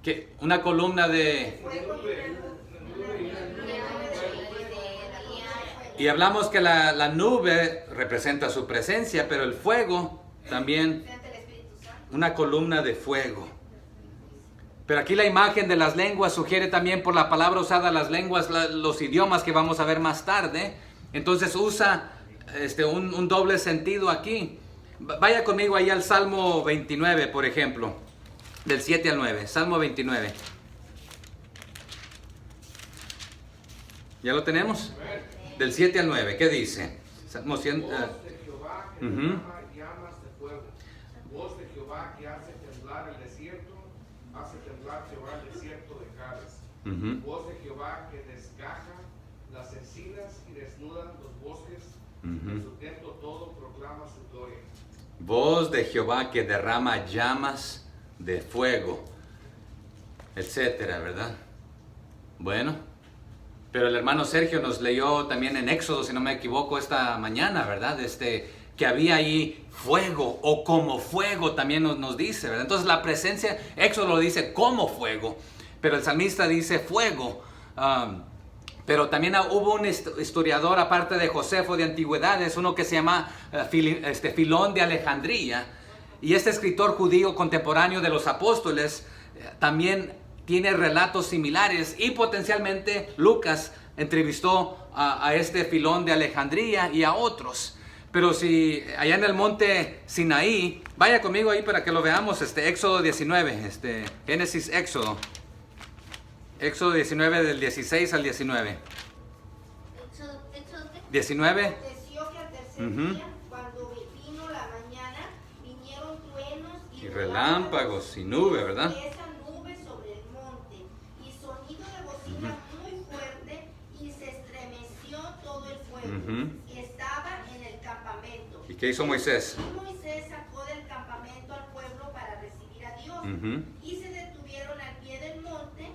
¿Qué? Una columna de... Y hablamos que la nube representa su presencia, pero el fuego también, una columna de fuego. Pero aquí la imagen de las lenguas sugiere también por la palabra usada las lenguas, los idiomas que vamos a ver más tarde. Entonces usa un doble sentido aquí. Vaya conmigo ahí al Salmo 29, por ejemplo, del 7 al 9. Salmo 29. ¿Ya lo tenemos? Del 7 al 9, ¿qué dice? Salmo 100. Voz de Jehová que derrama llamas de fuego. Voz de Jehová que hace temblar el desierto, hace temblar Jehová el desierto de Cades. Voz de Jehová que desgaja las encinas y desnuda los bosques. En su templo todo proclama su gloria. Voz de Jehová que derrama llamas de fuego, etcétera, ¿verdad? Bueno. Pero el hermano Sergio nos leyó también en Éxodo, si no me equivoco, esta mañana, ¿verdad? Que había ahí fuego, o como fuego también nos dice, ¿verdad? Entonces la presencia, Éxodo lo dice como fuego, pero el salmista dice fuego. Pero también hubo un historiador, aparte de Josefo de Antigüedades, uno que se llama Filón de Alejandría. Y este escritor judío contemporáneo de los apóstoles también tiene relatos similares, y potencialmente Lucas entrevistó a este Filón de Alejandría y a otros. Pero si allá en el monte Sinaí, vaya conmigo ahí para que lo veamos, Éxodo 19, Génesis Éxodo 19 del 16 al 19. Éxodo, ¿qué? 19. Aconteció que al tercer día, cuando vino la mañana, vinieron truenos Y relámpagos y nube, ¿verdad? Esa nube sobre el monte, y sonido de bocina muy fuerte, y se estremeció todo el pueblo. Estaba en el campamento. ¿Y qué hizo Moisés? Y Moisés sacó del campamento al pueblo para recibir a Dios. Y se detuvieron al pie del monte.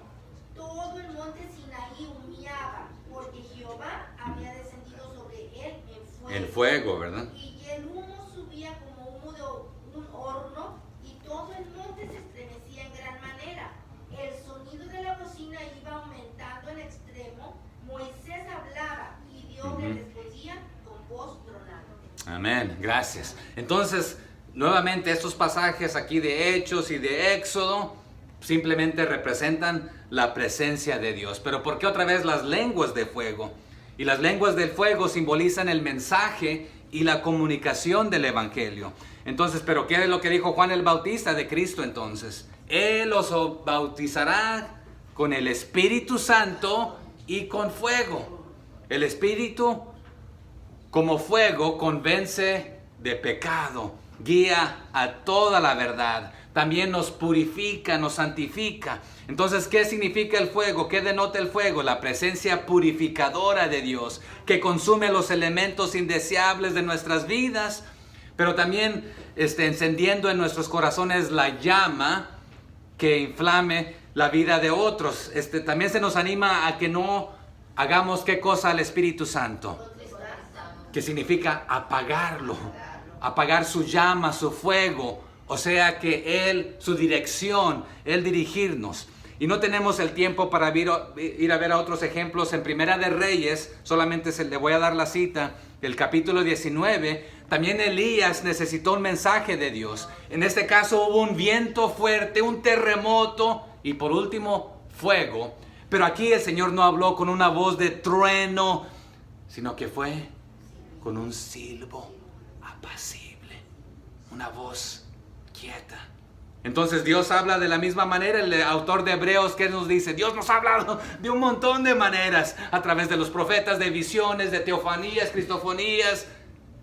Todo el monte Sinaí humeaba, porque Jehová había descendido sobre él en fuego. En fuego, ¿verdad? Y el humo subía como humo de un horno, y todo el monte se estremecía en gran manera. El sonido de la bocina iba aumentando en extremo. Moisés hablaba, y Dios le respondía con voz tronante. Amén, gracias. Entonces, nuevamente estos pasajes aquí de Hechos y de Éxodo simplemente representan la presencia de Dios. Pero ¿por qué otra vez las lenguas de fuego? Y las lenguas del fuego simbolizan el mensaje y la comunicación del Evangelio. Entonces, ¿pero qué es lo que dijo Juan el Bautista de Cristo entonces? Él os bautizará con el Espíritu Santo y con fuego. El Espíritu como fuego convence de pecado, guía a toda la verdad. También nos purifica, nos santifica. Entonces, ¿qué significa el fuego? ¿Qué denota el fuego? La presencia purificadora de Dios, que consume los elementos indeseables de nuestras vidas, pero también encendiendo en nuestros corazones la llama que inflame la vida de otros. También se nos anima a que no hagamos ¿qué cosa al Espíritu Santo? Que significa apagarlo, apagar su llama, su fuego. O sea que Él, su dirección, Él dirigirnos. Y no tenemos el tiempo para ir a ver a otros ejemplos. En Primera de Reyes, solamente le voy a dar la cita, el capítulo 19. También Elías necesitó un mensaje de Dios. En este caso hubo un viento fuerte, un terremoto y por último fuego. Pero aquí el Señor no habló con una voz de trueno, sino que fue con un silbo apacible, una voz quieta. Entonces Dios habla de la misma manera. El autor de Hebreos, ¿qué nos dice? Dios nos ha hablado de un montón de maneras, a través de los profetas, de visiones, de teofanías, cristofonías,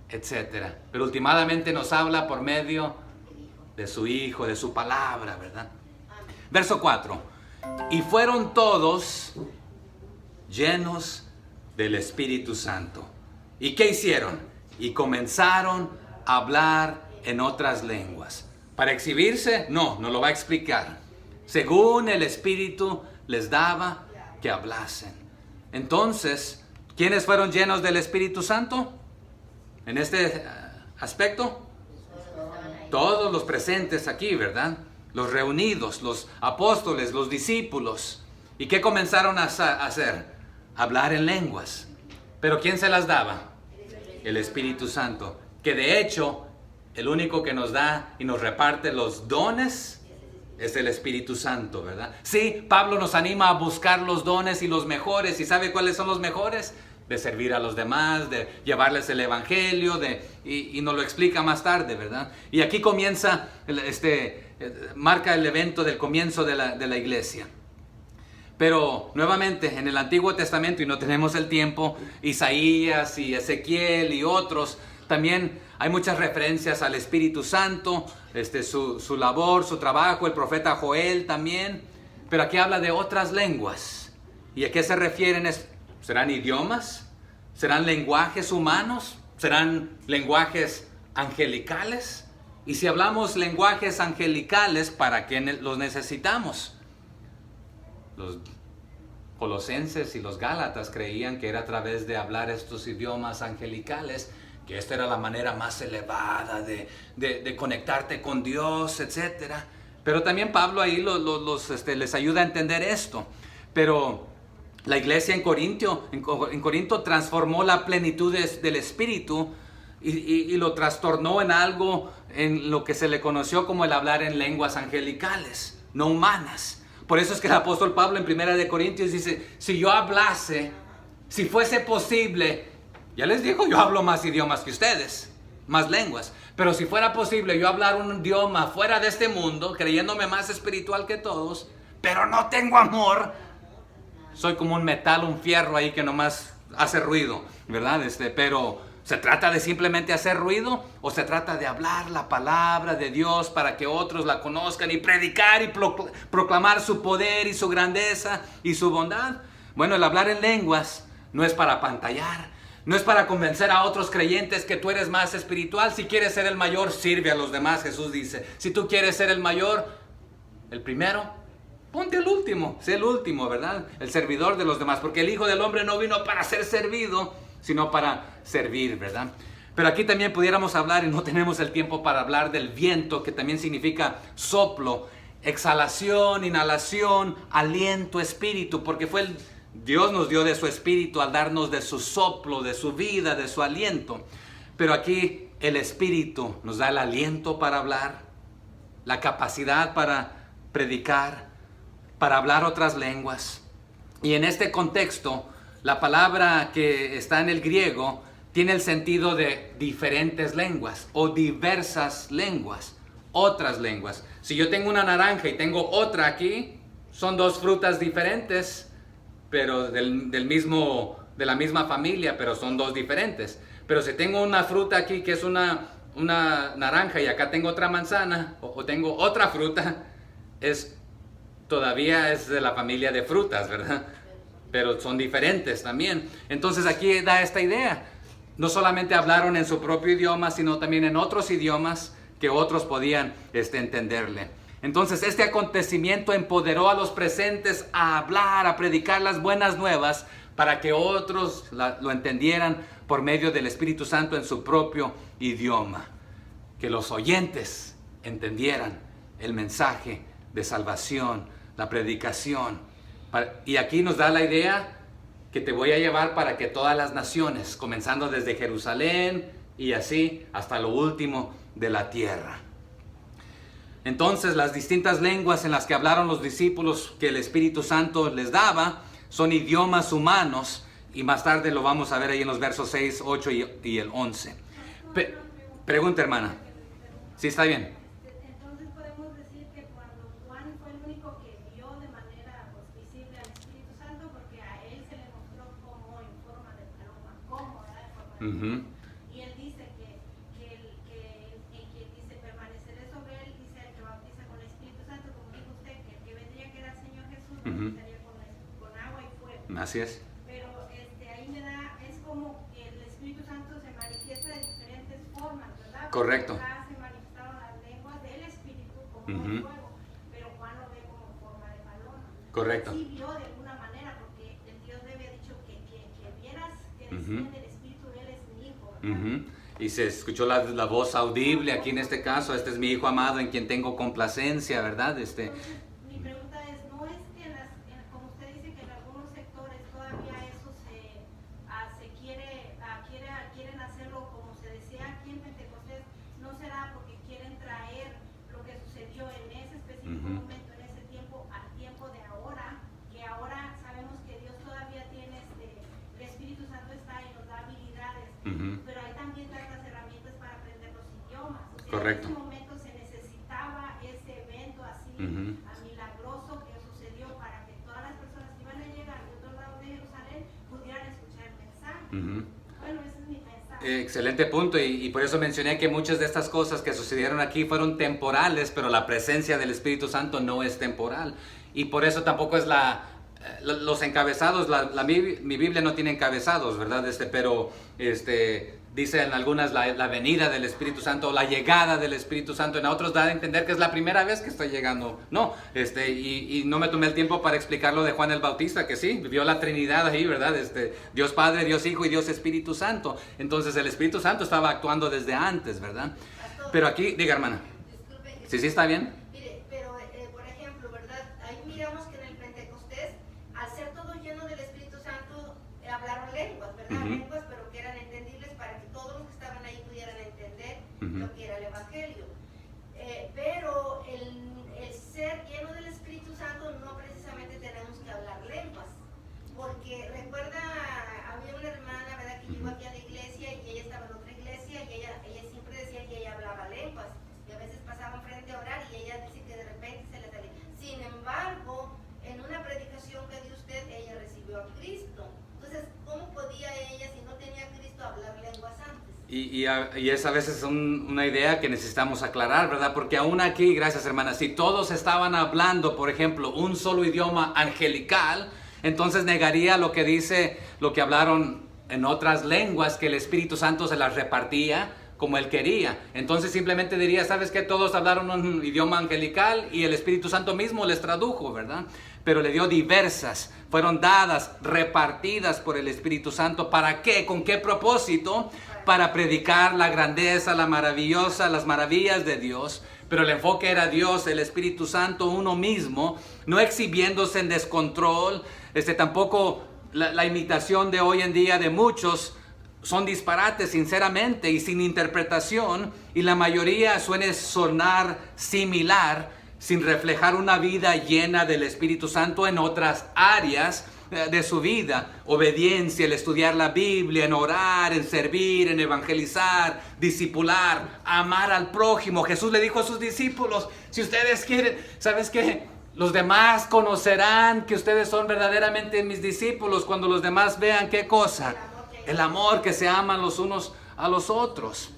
etc. Pero últimamente nos habla por medio de su Hijo, de su palabra, ¿verdad? Verso 4. Y fueron todos llenos del Espíritu Santo. ¿Y qué hicieron? Y comenzaron a hablar en otras lenguas. ¿Para exhibirse? No, no lo va a explicar. Según el Espíritu les daba que hablasen. Entonces, ¿quiénes fueron llenos del Espíritu Santo? En este aspecto, todos los presentes aquí, ¿verdad? Los reunidos, los apóstoles, los discípulos. ¿Y qué comenzaron a hacer? Hablar en lenguas. ¿Pero quién se las daba? El Espíritu Santo. Que de hecho, el único que nos da y nos reparte los dones es el Espíritu Santo, ¿verdad? Sí, Pablo nos anima a buscar los dones y los mejores. ¿Y sabe cuáles son los mejores? De servir a los demás, de llevarles el Evangelio, y nos lo explica más tarde, ¿verdad? Y aquí comienza, marca el evento del comienzo de la iglesia. Pero nuevamente en el Antiguo Testamento, y no tenemos el tiempo, Isaías y Ezequiel y otros, también hay muchas referencias al Espíritu Santo, su labor, su trabajo, el profeta Joel también. Pero aquí habla de otras lenguas. ¿Y a qué se refieren? ¿Serán idiomas? ¿Serán lenguajes humanos? ¿Serán lenguajes angelicales? Y si hablamos lenguajes angelicales, ¿para qué los necesitamos? Los colosenses y los gálatas creían que era a través de hablar estos idiomas angelicales, que esta era la manera más elevada de conectarte con Dios, etc. Pero también Pablo ahí les ayuda a entender esto. Pero la iglesia en Corinto transformó la plenitud del Espíritu y lo trastornó en algo en lo que se le conoció como el hablar en lenguas angelicales, no humanas. Por eso es que el apóstol Pablo en 1 Corintios dice, si yo hablase, si fuese posible, ya les digo, yo hablo más idiomas que ustedes, más lenguas, pero si fuera posible yo hablar un idioma fuera de este mundo, creyéndome más espiritual que todos, pero no tengo amor, soy como un metal, un fierro ahí que nomás hace ruido, ¿verdad? Pero ¿se trata de simplemente hacer ruido o se trata de hablar la palabra de Dios para que otros la conozcan y predicar y proclamar su poder y su grandeza y su bondad? Bueno, el hablar en lenguas no es para apantallar, no es para convencer a otros creyentes que tú eres más espiritual. Si quieres ser el mayor, sirve a los demás, Jesús dice. Si tú quieres ser el mayor, el primero, ponte el último, sé el último, ¿verdad? El servidor de los demás, porque el Hijo del Hombre no vino para ser servido, sino para servir, ¿verdad? Pero aquí también pudiéramos hablar, y no tenemos el tiempo para hablar del viento, que también significa soplo, exhalación, inhalación, aliento, espíritu, porque Dios nos dio de su espíritu al darnos de su soplo, de su vida, de su aliento. Pero aquí el espíritu nos da el aliento para hablar, la capacidad para predicar, para hablar otras lenguas. Y en este contexto, la palabra que está en el griego tiene el sentido de diferentes lenguas o diversas lenguas, otras lenguas. Si yo tengo una naranja y tengo otra aquí, son dos frutas diferentes, pero de la misma familia, pero son dos diferentes. Pero si tengo una fruta aquí que es una naranja y acá tengo otra manzana o tengo otra fruta, todavía es de la familia de frutas, ¿verdad? Pero son diferentes también. Entonces aquí da esta idea. No solamente hablaron en su propio idioma, sino también en otros idiomas que otros podían entenderle. Entonces este acontecimiento empoderó a los presentes a hablar, a predicar las buenas nuevas para que otros lo entendieran por medio del Espíritu Santo en su propio idioma. Que los oyentes entendieran el mensaje de salvación, la predicación. Y aquí nos da la idea que te voy a llevar para que todas las naciones, comenzando desde Jerusalén y así hasta lo último de la tierra. Entonces las distintas lenguas en las que hablaron los discípulos que el Espíritu Santo les daba son idiomas humanos, y más tarde lo vamos a ver ahí en los versos 6, 8 y el 11. Pregunta, hermana. ¿Sí está bien? Entonces podemos decir que cuando Juan fue el único que vio de manera visible al Espíritu Santo, porque a él se le mostró como en forma de paloma, como era en forma de paloma. Y él dice que dice permaneceré sobre él, dice Sería con agua y fuego. Así es. Pero ahí me da, es como que el Espíritu Santo se manifiesta de diferentes formas, ¿verdad? Correcto. Acá se manifestaron las lenguas del Espíritu como Ujú. fuego, pero Juan lo ve como forma de paloma. Correcto. Sí vio de alguna manera, porque el Dios le había dicho que vieras que Ujú. decían del Espíritu, Él es mi hijo, ¿verdad? Ujú. Y se escuchó la voz audible aquí en este caso, este es mi hijo amado en quien tengo complacencia, ¿verdad? Entonces, mi pregunta es, ¿no es que como usted dice que en algunos sectores todavía eso quieren hacerlo como se decía aquí en Pentecostés? ¿No será porque quieren traer lo que sucedió en ese específico Ujú. momento, en ese tiempo, al tiempo de ahora? Que ahora sabemos que Dios todavía tiene, el Espíritu Santo está y nos da habilidades, Ujú. pero hay también tantas herramientas para aprender los idiomas. O sea, Correcto. en ese momento se necesitaba ese evento así Ujú. milagroso que sucedió para que todas las personas que iban a llegar de otro lado de Jerusalén pudieran escuchar el mensaje. Ujú. Bueno, ese es mi mensaje. Excelente punto y por eso mencioné que muchas de estas cosas que sucedieron aquí fueron temporales, pero la presencia del Espíritu Santo no es temporal y por eso tampoco es los encabezados, mi Biblia no tiene encabezados, ¿verdad? Pero dice en algunas la venida del Espíritu Santo, la llegada del Espíritu Santo, en otros da a entender que es la primera vez que estoy llegando. No, y no me tomé el tiempo para explicar lo de Juan el Bautista, que sí, vio la Trinidad ahí, ¿verdad? Dios Padre, Dios Hijo y Dios Espíritu Santo. Entonces el Espíritu Santo estaba actuando desde antes, ¿verdad? Pastor, Pero aquí, diga hermana, disculpe. ¿sí está bien? Mire, pero por ejemplo, ¿verdad? Ahí miramos que en el Pentecostés, al ser todo lleno del Espíritu Santo, hablaron lenguas, ¿verdad? Ujú. Lenguas, pero que eran entendibles para que todos los que estaban ahí pudieran entender Ujú. lo que era el Evangelio. Pero el ser lleno del Espíritu Santo no precisamente tenemos que hablar lenguas. Porque recuerda, había una hermana, ¿verdad? Que llegó aquí a la iglesia y ella estaba en otra iglesia y ella siempre decía que ella hablaba lenguas. Y a veces pasaban frente a orar y ella dice que de repente se le salía. Sin embargo, en una predicación que dio usted, ella recibió a Cristo. Entonces, ¿cómo podía ella, si no tenía a Cristo, hablar lenguas antes? Y es a veces una idea que necesitamos aclarar, ¿verdad? Porque aún aquí, gracias hermana, si todos estaban hablando, por ejemplo, un solo idioma angelical, entonces negaría lo que dice, lo que hablaron en otras lenguas, que el Espíritu Santo se las repartía como Él quería. Entonces simplemente diría, ¿sabes qué? Todos hablaron un idioma angelical y el Espíritu Santo mismo les tradujo, ¿verdad? Pero le dio diversas, fueron dadas, repartidas por el Espíritu Santo. ¿Para qué? ¿Con qué propósito? Para predicar la grandeza, las maravillas de Dios. Pero el enfoque era Dios, el Espíritu Santo, uno mismo, no exhibiéndose en descontrol. Tampoco la imitación de hoy en día de muchos son disparates, sinceramente, y sin interpretación, y la mayoría suele sonar similar, sin reflejar una vida llena del Espíritu Santo en otras áreas de su vida. Obediencia, el estudiar la Biblia, en orar, en servir, en evangelizar, discipular, amar al prójimo. Jesús le dijo a sus discípulos, si ustedes quieren, ¿sabes qué? Los demás conocerán que ustedes son verdaderamente mis discípulos cuando los demás vean ¿qué cosa? El amor que se aman los unos a los otros.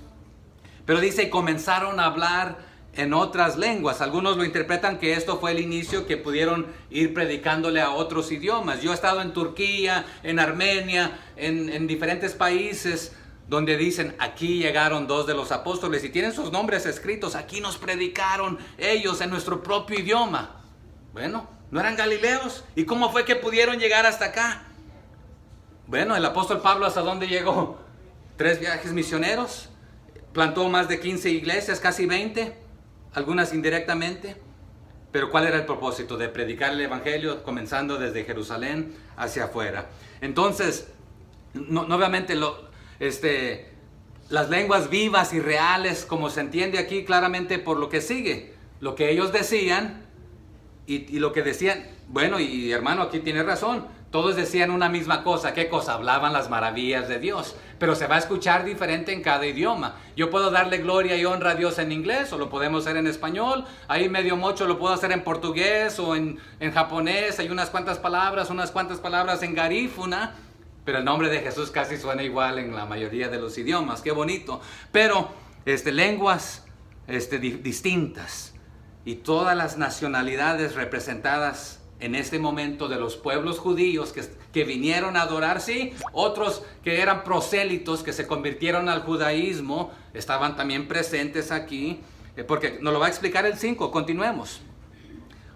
Pero dice, y comenzaron a hablar en otras lenguas. Algunos lo interpretan que esto fue el inicio, que pudieron ir predicándole a otros idiomas. Yo he estado en Turquía, en Armenia, en diferentes países donde dicen, aquí llegaron 2 de los apóstoles y tienen sus nombres escritos, aquí nos predicaron ellos en nuestro propio idioma. Bueno, ¿no eran galileos? ¿Y cómo fue que pudieron llegar hasta acá? Bueno, el apóstol Pablo, ¿hasta dónde llegó? 3 viajes misioneros, plantó más de 15 iglesias, casi 20, algunas indirectamente. Pero ¿cuál era el propósito? De predicar el evangelio, comenzando desde Jerusalén hacia afuera. Entonces, nuevamente, las lenguas vivas y reales, como se entiende aquí claramente por lo que sigue, lo que ellos decían y lo que decían. Bueno, y hermano, aquí tiene razón. Todos decían una misma cosa. ¿Qué cosa? Hablaban las maravillas de Dios. Pero se va a escuchar diferente en cada idioma. Yo puedo darle gloria y honra a Dios en inglés, o lo podemos hacer en español. Ahí medio mucho lo puedo hacer en portugués o en japonés. Hay unas cuantas palabras en garífuna. Pero el nombre de Jesús casi suena igual en la mayoría de los idiomas. Qué bonito. Pero lenguas distintas. Y todas las nacionalidades representadas en este momento de los pueblos judíos que vinieron a adorar, sí, otros que eran prosélitos, que se convirtieron al judaísmo, estaban también presentes aquí, porque nos lo va a explicar el 5, continuemos.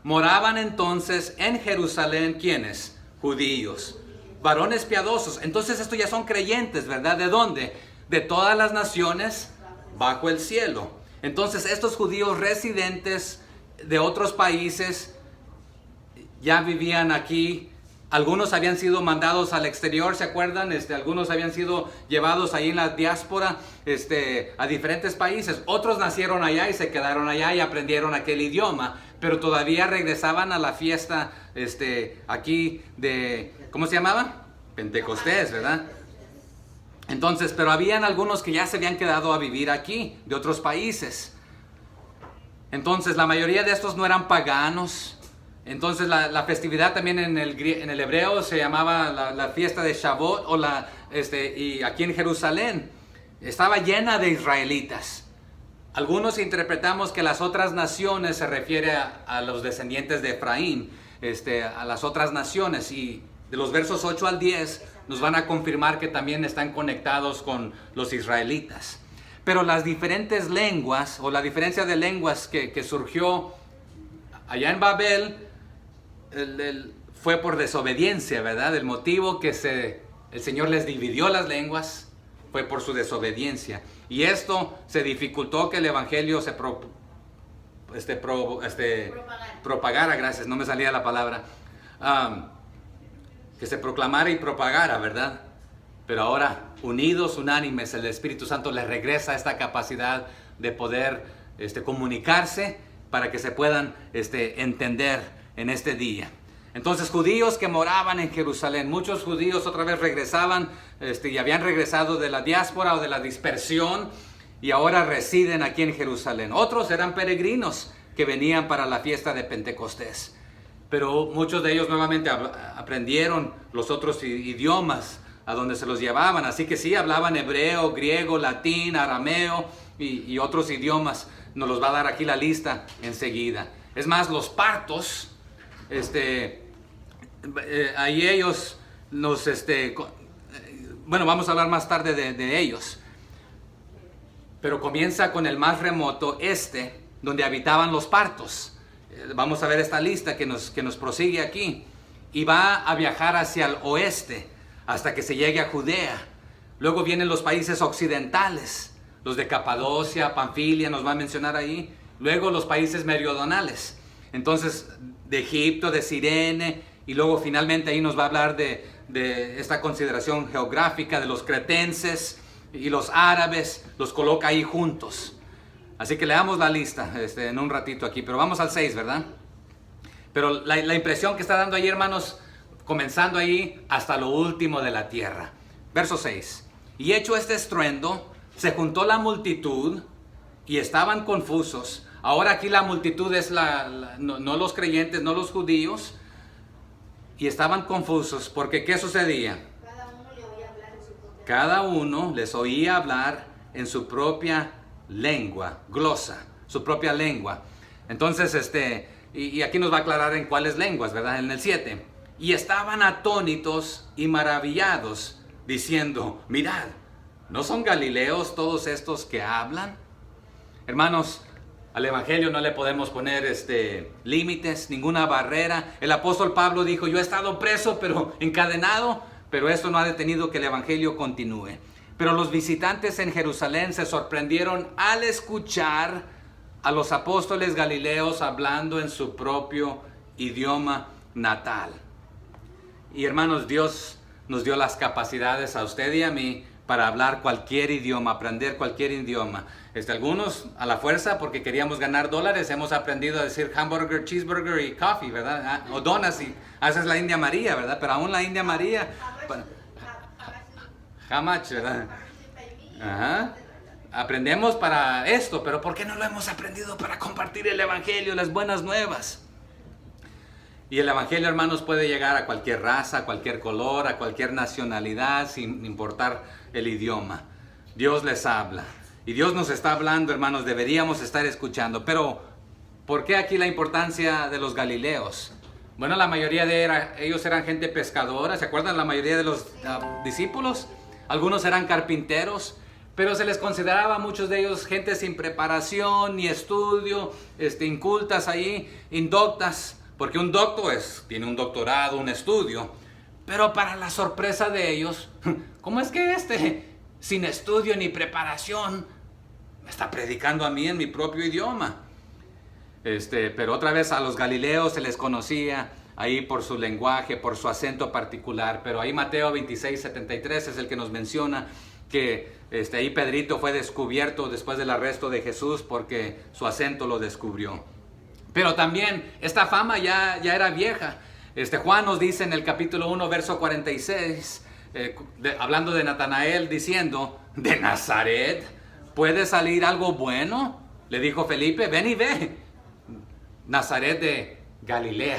Moraban entonces en Jerusalén, ¿quiénes? Judíos, varones piadosos. Entonces estos ya son creyentes, ¿verdad? ¿De dónde? De todas las naciones bajo el cielo. Entonces estos judíos residentes de otros países ya vivían aquí. Algunos habían sido mandados al exterior, ¿se acuerdan? Algunos habían sido llevados ahí en la diáspora a diferentes países. Otros nacieron allá y se quedaron allá y aprendieron aquel idioma, pero todavía regresaban a la fiesta aquí de, ¿cómo se llamaba? Pentecostés, ¿verdad? Entonces, pero habían algunos que ya se habían quedado a vivir aquí, de otros países. Entonces, la mayoría de estos no eran paganos. Entonces, la festividad también en el hebreo se llamaba la fiesta de Shavuot, y aquí en Jerusalén estaba llena de israelitas. Algunos interpretamos que las otras naciones se refiere a los descendientes de Efraín, a las otras naciones, y de los versos 8 al 10 nos van a confirmar que también están conectados con los israelitas. Pero las diferentes lenguas, o la diferencia de lenguas que surgió allá en Babel, fue por desobediencia, ¿verdad? El motivo que el Señor les dividió las lenguas fue por su desobediencia. Y esto se dificultó que el evangelio se propagara, gracias, no me salía la palabra, que se proclamara y propagara, ¿verdad? Pero ahora, unidos, unánimes, el Espíritu Santo les regresa esta capacidad de poder comunicarse para que se puedan entender en este día. Entonces, judíos que moraban en Jerusalén, muchos judíos otra vez regresaban y habían regresado de la diáspora o de la dispersión y ahora residen aquí en Jerusalén. Otros eran peregrinos que venían para la fiesta de Pentecostés, pero muchos de ellos nuevamente aprendieron los otros idiomas a donde se los llevaban, así que sí, hablaban hebreo, griego, latín, arameo y otros idiomas. Nos los va a dar aquí la lista enseguida. Es más, los partos, ahí ellos nos, bueno, vamos a hablar más tarde de ellos. Pero comienza con el más remoto, donde habitaban los partos. Vamos a ver esta lista que nos prosigue aquí. Y va a viajar hacia el oeste, hasta que se llegue a Judea. Luego vienen los países occidentales, los de Capadocia, Panfilia, nos va a mencionar ahí. Luego los países meridionales. Entonces, de Egipto, de Cirene, y luego finalmente ahí nos va a hablar de esta consideración geográfica de los cretenses y los árabes, los coloca ahí juntos. Así que leamos la lista en un ratito aquí, pero vamos al 6, ¿verdad? Pero la impresión que está dando ahí, hermanos, comenzando ahí hasta lo último de la tierra. Verso 6. Y hecho este estruendo, se juntó la multitud y estaban confusos. Ahora aquí la multitud es no los creyentes, no los judíos. Y estaban confusos porque ¿qué sucedía? Cada uno les oía hablar en su propia lengua, glosa, su propia lengua. Entonces, y aquí nos va a aclarar en cuáles lenguas, ¿verdad? En el 7. Y estaban atónitos y maravillados, diciendo, mirad, ¿no son galileos todos estos que hablan? Hermanos, al evangelio no le podemos poner límites, ninguna barrera. El apóstol Pablo dijo, yo he estado preso, pero encadenado, pero esto no ha detenido que el evangelio continúe. Pero los visitantes en Jerusalén se sorprendieron al escuchar a los apóstoles galileos hablando en su propio idioma natal. Y hermanos, Dios nos dio las capacidades a usted y a mí para hablar cualquier idioma, aprender cualquier idioma. Algunos a la fuerza porque queríamos ganar dólares, hemos aprendido a decir hamburger, cheeseburger y coffee, ¿verdad? O donuts, y haces la India María, ¿verdad? Pero aún la India María, jamás, ¿verdad? Ajá. Aprendemos para esto, pero ¿por qué no lo hemos aprendido para compartir el evangelio, las buenas nuevas? Y el evangelio, hermanos, puede llegar a cualquier raza, a cualquier color, a cualquier nacionalidad, sin importar el idioma. Dios les habla. Y Dios nos está hablando, hermanos, deberíamos estar escuchando. Pero, ¿por qué aquí la importancia de los galileos? Bueno, la mayoría de ellos eran gente pescadora. ¿Se acuerdan? La mayoría de los discípulos. Algunos eran carpinteros. Pero se les consideraba a muchos de ellos gente sin preparación ni estudio, incultas ahí, indoctas. Porque un doctor tiene un doctorado, un estudio. Pero para la sorpresa de ellos, ¿cómo es que sin estudio ni preparación, me está predicando a mí en mi propio idioma? Pero otra vez a los galileos se les conocía ahí por su lenguaje, por su acento particular. Pero ahí Mateo 26:73 es el que nos menciona que ahí Pedrito fue descubierto después del arresto de Jesús porque su acento lo descubrió. Pero también esta fama ya era vieja. Juan nos dice en el capítulo 1, verso 46, hablando de Natanael, diciendo, ¿de Nazaret puede salir algo bueno? Le dijo Felipe, ven y ve. Nazaret de Galilea.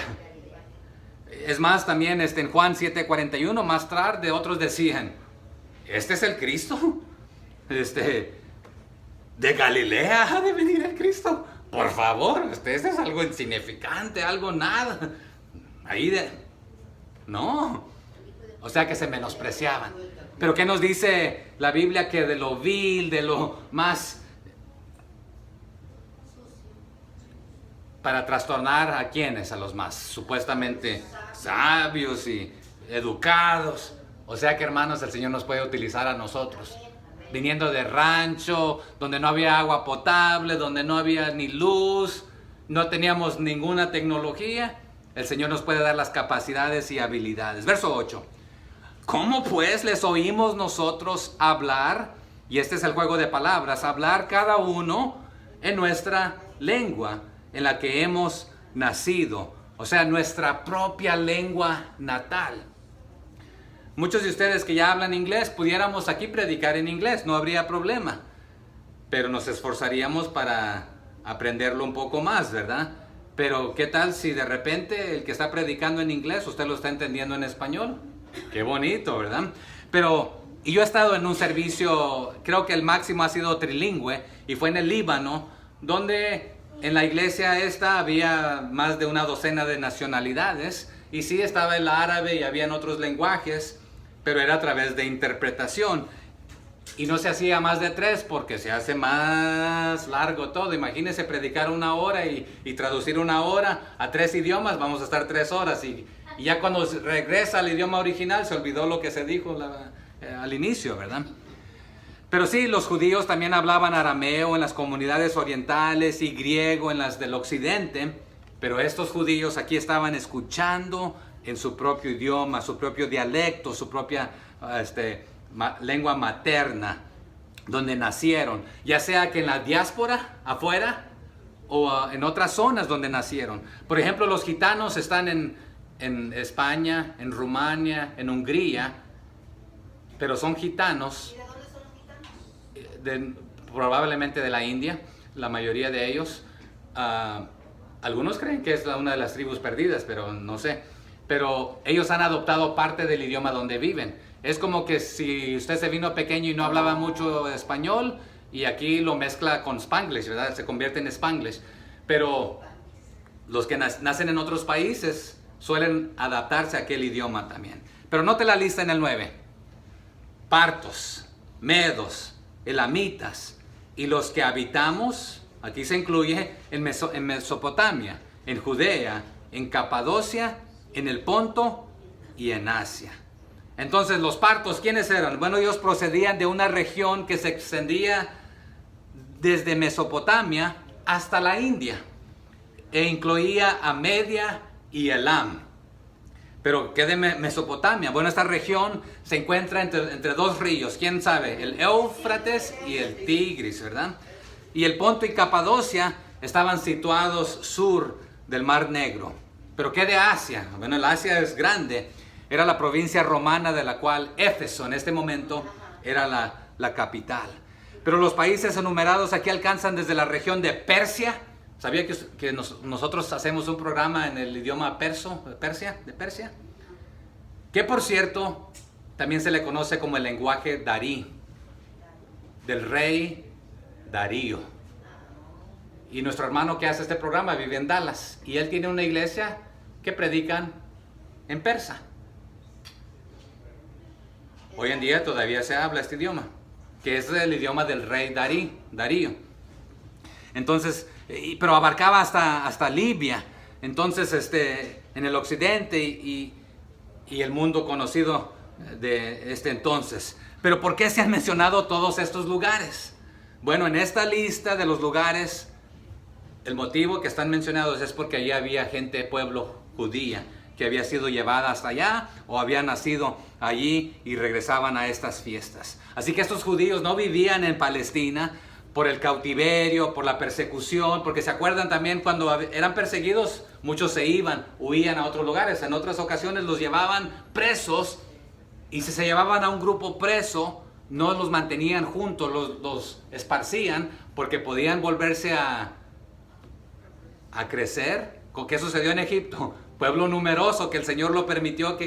Es más, también en Juan 7:41, más tarde otros decían, ¿este es el Cristo? ¿De Galilea ha de venir el Cristo? Por favor, este es algo insignificante, algo nada. No. O sea que se menospreciaban. Pero ¿qué nos dice la Biblia? Que de lo vil, de lo más... Para trastornar a quienes, a los más supuestamente sabios y educados. O sea que, hermanos, el Señor nos puede utilizar a nosotros. Viniendo de rancho, donde no había agua potable, donde no había ni luz, no teníamos ninguna tecnología. El Señor nos puede dar las capacidades y habilidades. Verso 8. ¿Cómo pues les oímos nosotros hablar? Y este es el juego de palabras. Hablar cada uno en nuestra lengua en la que hemos nacido. O sea, nuestra propia lengua natal. Muchos de ustedes que ya hablan inglés, pudiéramos aquí predicar en inglés, no habría problema. Pero nos esforzaríamos para aprenderlo un poco más, ¿verdad? Pero ¿qué tal si de repente el que está predicando en inglés, usted lo está entendiendo en español? Qué bonito, ¿verdad? Y yo he estado en un servicio, creo que el máximo ha sido trilingüe, y fue en el Líbano, donde en la iglesia esta había más de una docena de nacionalidades, y sí estaba el árabe y habían otros lenguajes, pero era a través de interpretación. Y no se hacía más de 3 porque se hace más largo todo. Imagínense predicar 1 hora y traducir 1 hora a 3 idiomas, vamos a estar 3 horas. Y ya cuando regresa al idioma original se olvidó lo que se dijo al inicio, ¿verdad? Pero sí, los judíos también hablaban arameo en las comunidades orientales y griego en las del occidente. Pero estos judíos aquí estaban escuchando en su propio idioma, su propio dialecto, su propia lengua materna, donde nacieron, ya sea que en la diáspora afuera o en otras zonas donde nacieron. Por ejemplo, los gitanos están en España, en Rumania, en Hungría, pero son gitanos. ¿Y de dónde son los gitanos? Probablemente de la India, la mayoría de ellos. Algunos creen que es una de las tribus perdidas, pero no sé. Pero ellos han adoptado parte del idioma donde viven. Es como que si usted se vino pequeño y no hablaba mucho español, y aquí lo mezcla con Spanglish, ¿verdad? Se convierte en Spanglish. Pero los que nacen en otros países suelen adaptarse a aquel idioma también. Pero note la lista en el 9. Partos, medos, elamitas y los que habitamos, aquí se incluye en Mesopotamia, en Judea, en Capadocia, en el Ponto y en Asia. Entonces los partos, ¿quiénes eran? Bueno, ellos procedían de una región que se extendía desde Mesopotamia hasta la India e incluía a Media y Elam. Pero ¿qué de Mesopotamia? Bueno, esta región se encuentra entre 2 ríos, ¿quién sabe? El Éufrates y el Tigris, ¿verdad? Y el Ponto y Capadocia estaban situados sur del Mar Negro. ¿Pero qué de Asia? Bueno, el Asia es grande. Era la provincia romana de la cual Éfeso en este momento era la capital. Pero los países enumerados aquí alcanzan desde la región de Persia. ¿Sabía que nosotros hacemos un programa en el idioma de Persia? Que por cierto, también se le conoce como el lenguaje darí, del rey Darío. Y nuestro hermano que hace este programa vive en Dallas. Y él tiene una iglesia que predican en persa. Hoy en día todavía se habla este idioma, que es el idioma del rey Darío. Entonces, pero abarcaba hasta Libia. Entonces, en el occidente y el mundo conocido de este entonces. Pero ¿por qué se han mencionado todos estos lugares? Bueno, en esta lista de los lugares, el motivo que están mencionados es porque allí había gente, pueblo judía, que había sido llevada hasta allá o había nacido allí y regresaban a estas fiestas. Así que estos judíos no vivían en Palestina por el cautiverio, por la persecución, porque se acuerdan también cuando eran perseguidos, muchos se iban, huían a otros lugares. En otras ocasiones los llevaban presos, y si se llevaban a un grupo preso, no los mantenían juntos, los esparcían, porque podían volverse a crecer. ¿Con qué sucedió en Egipto? Pueblo numeroso que el Señor lo permitió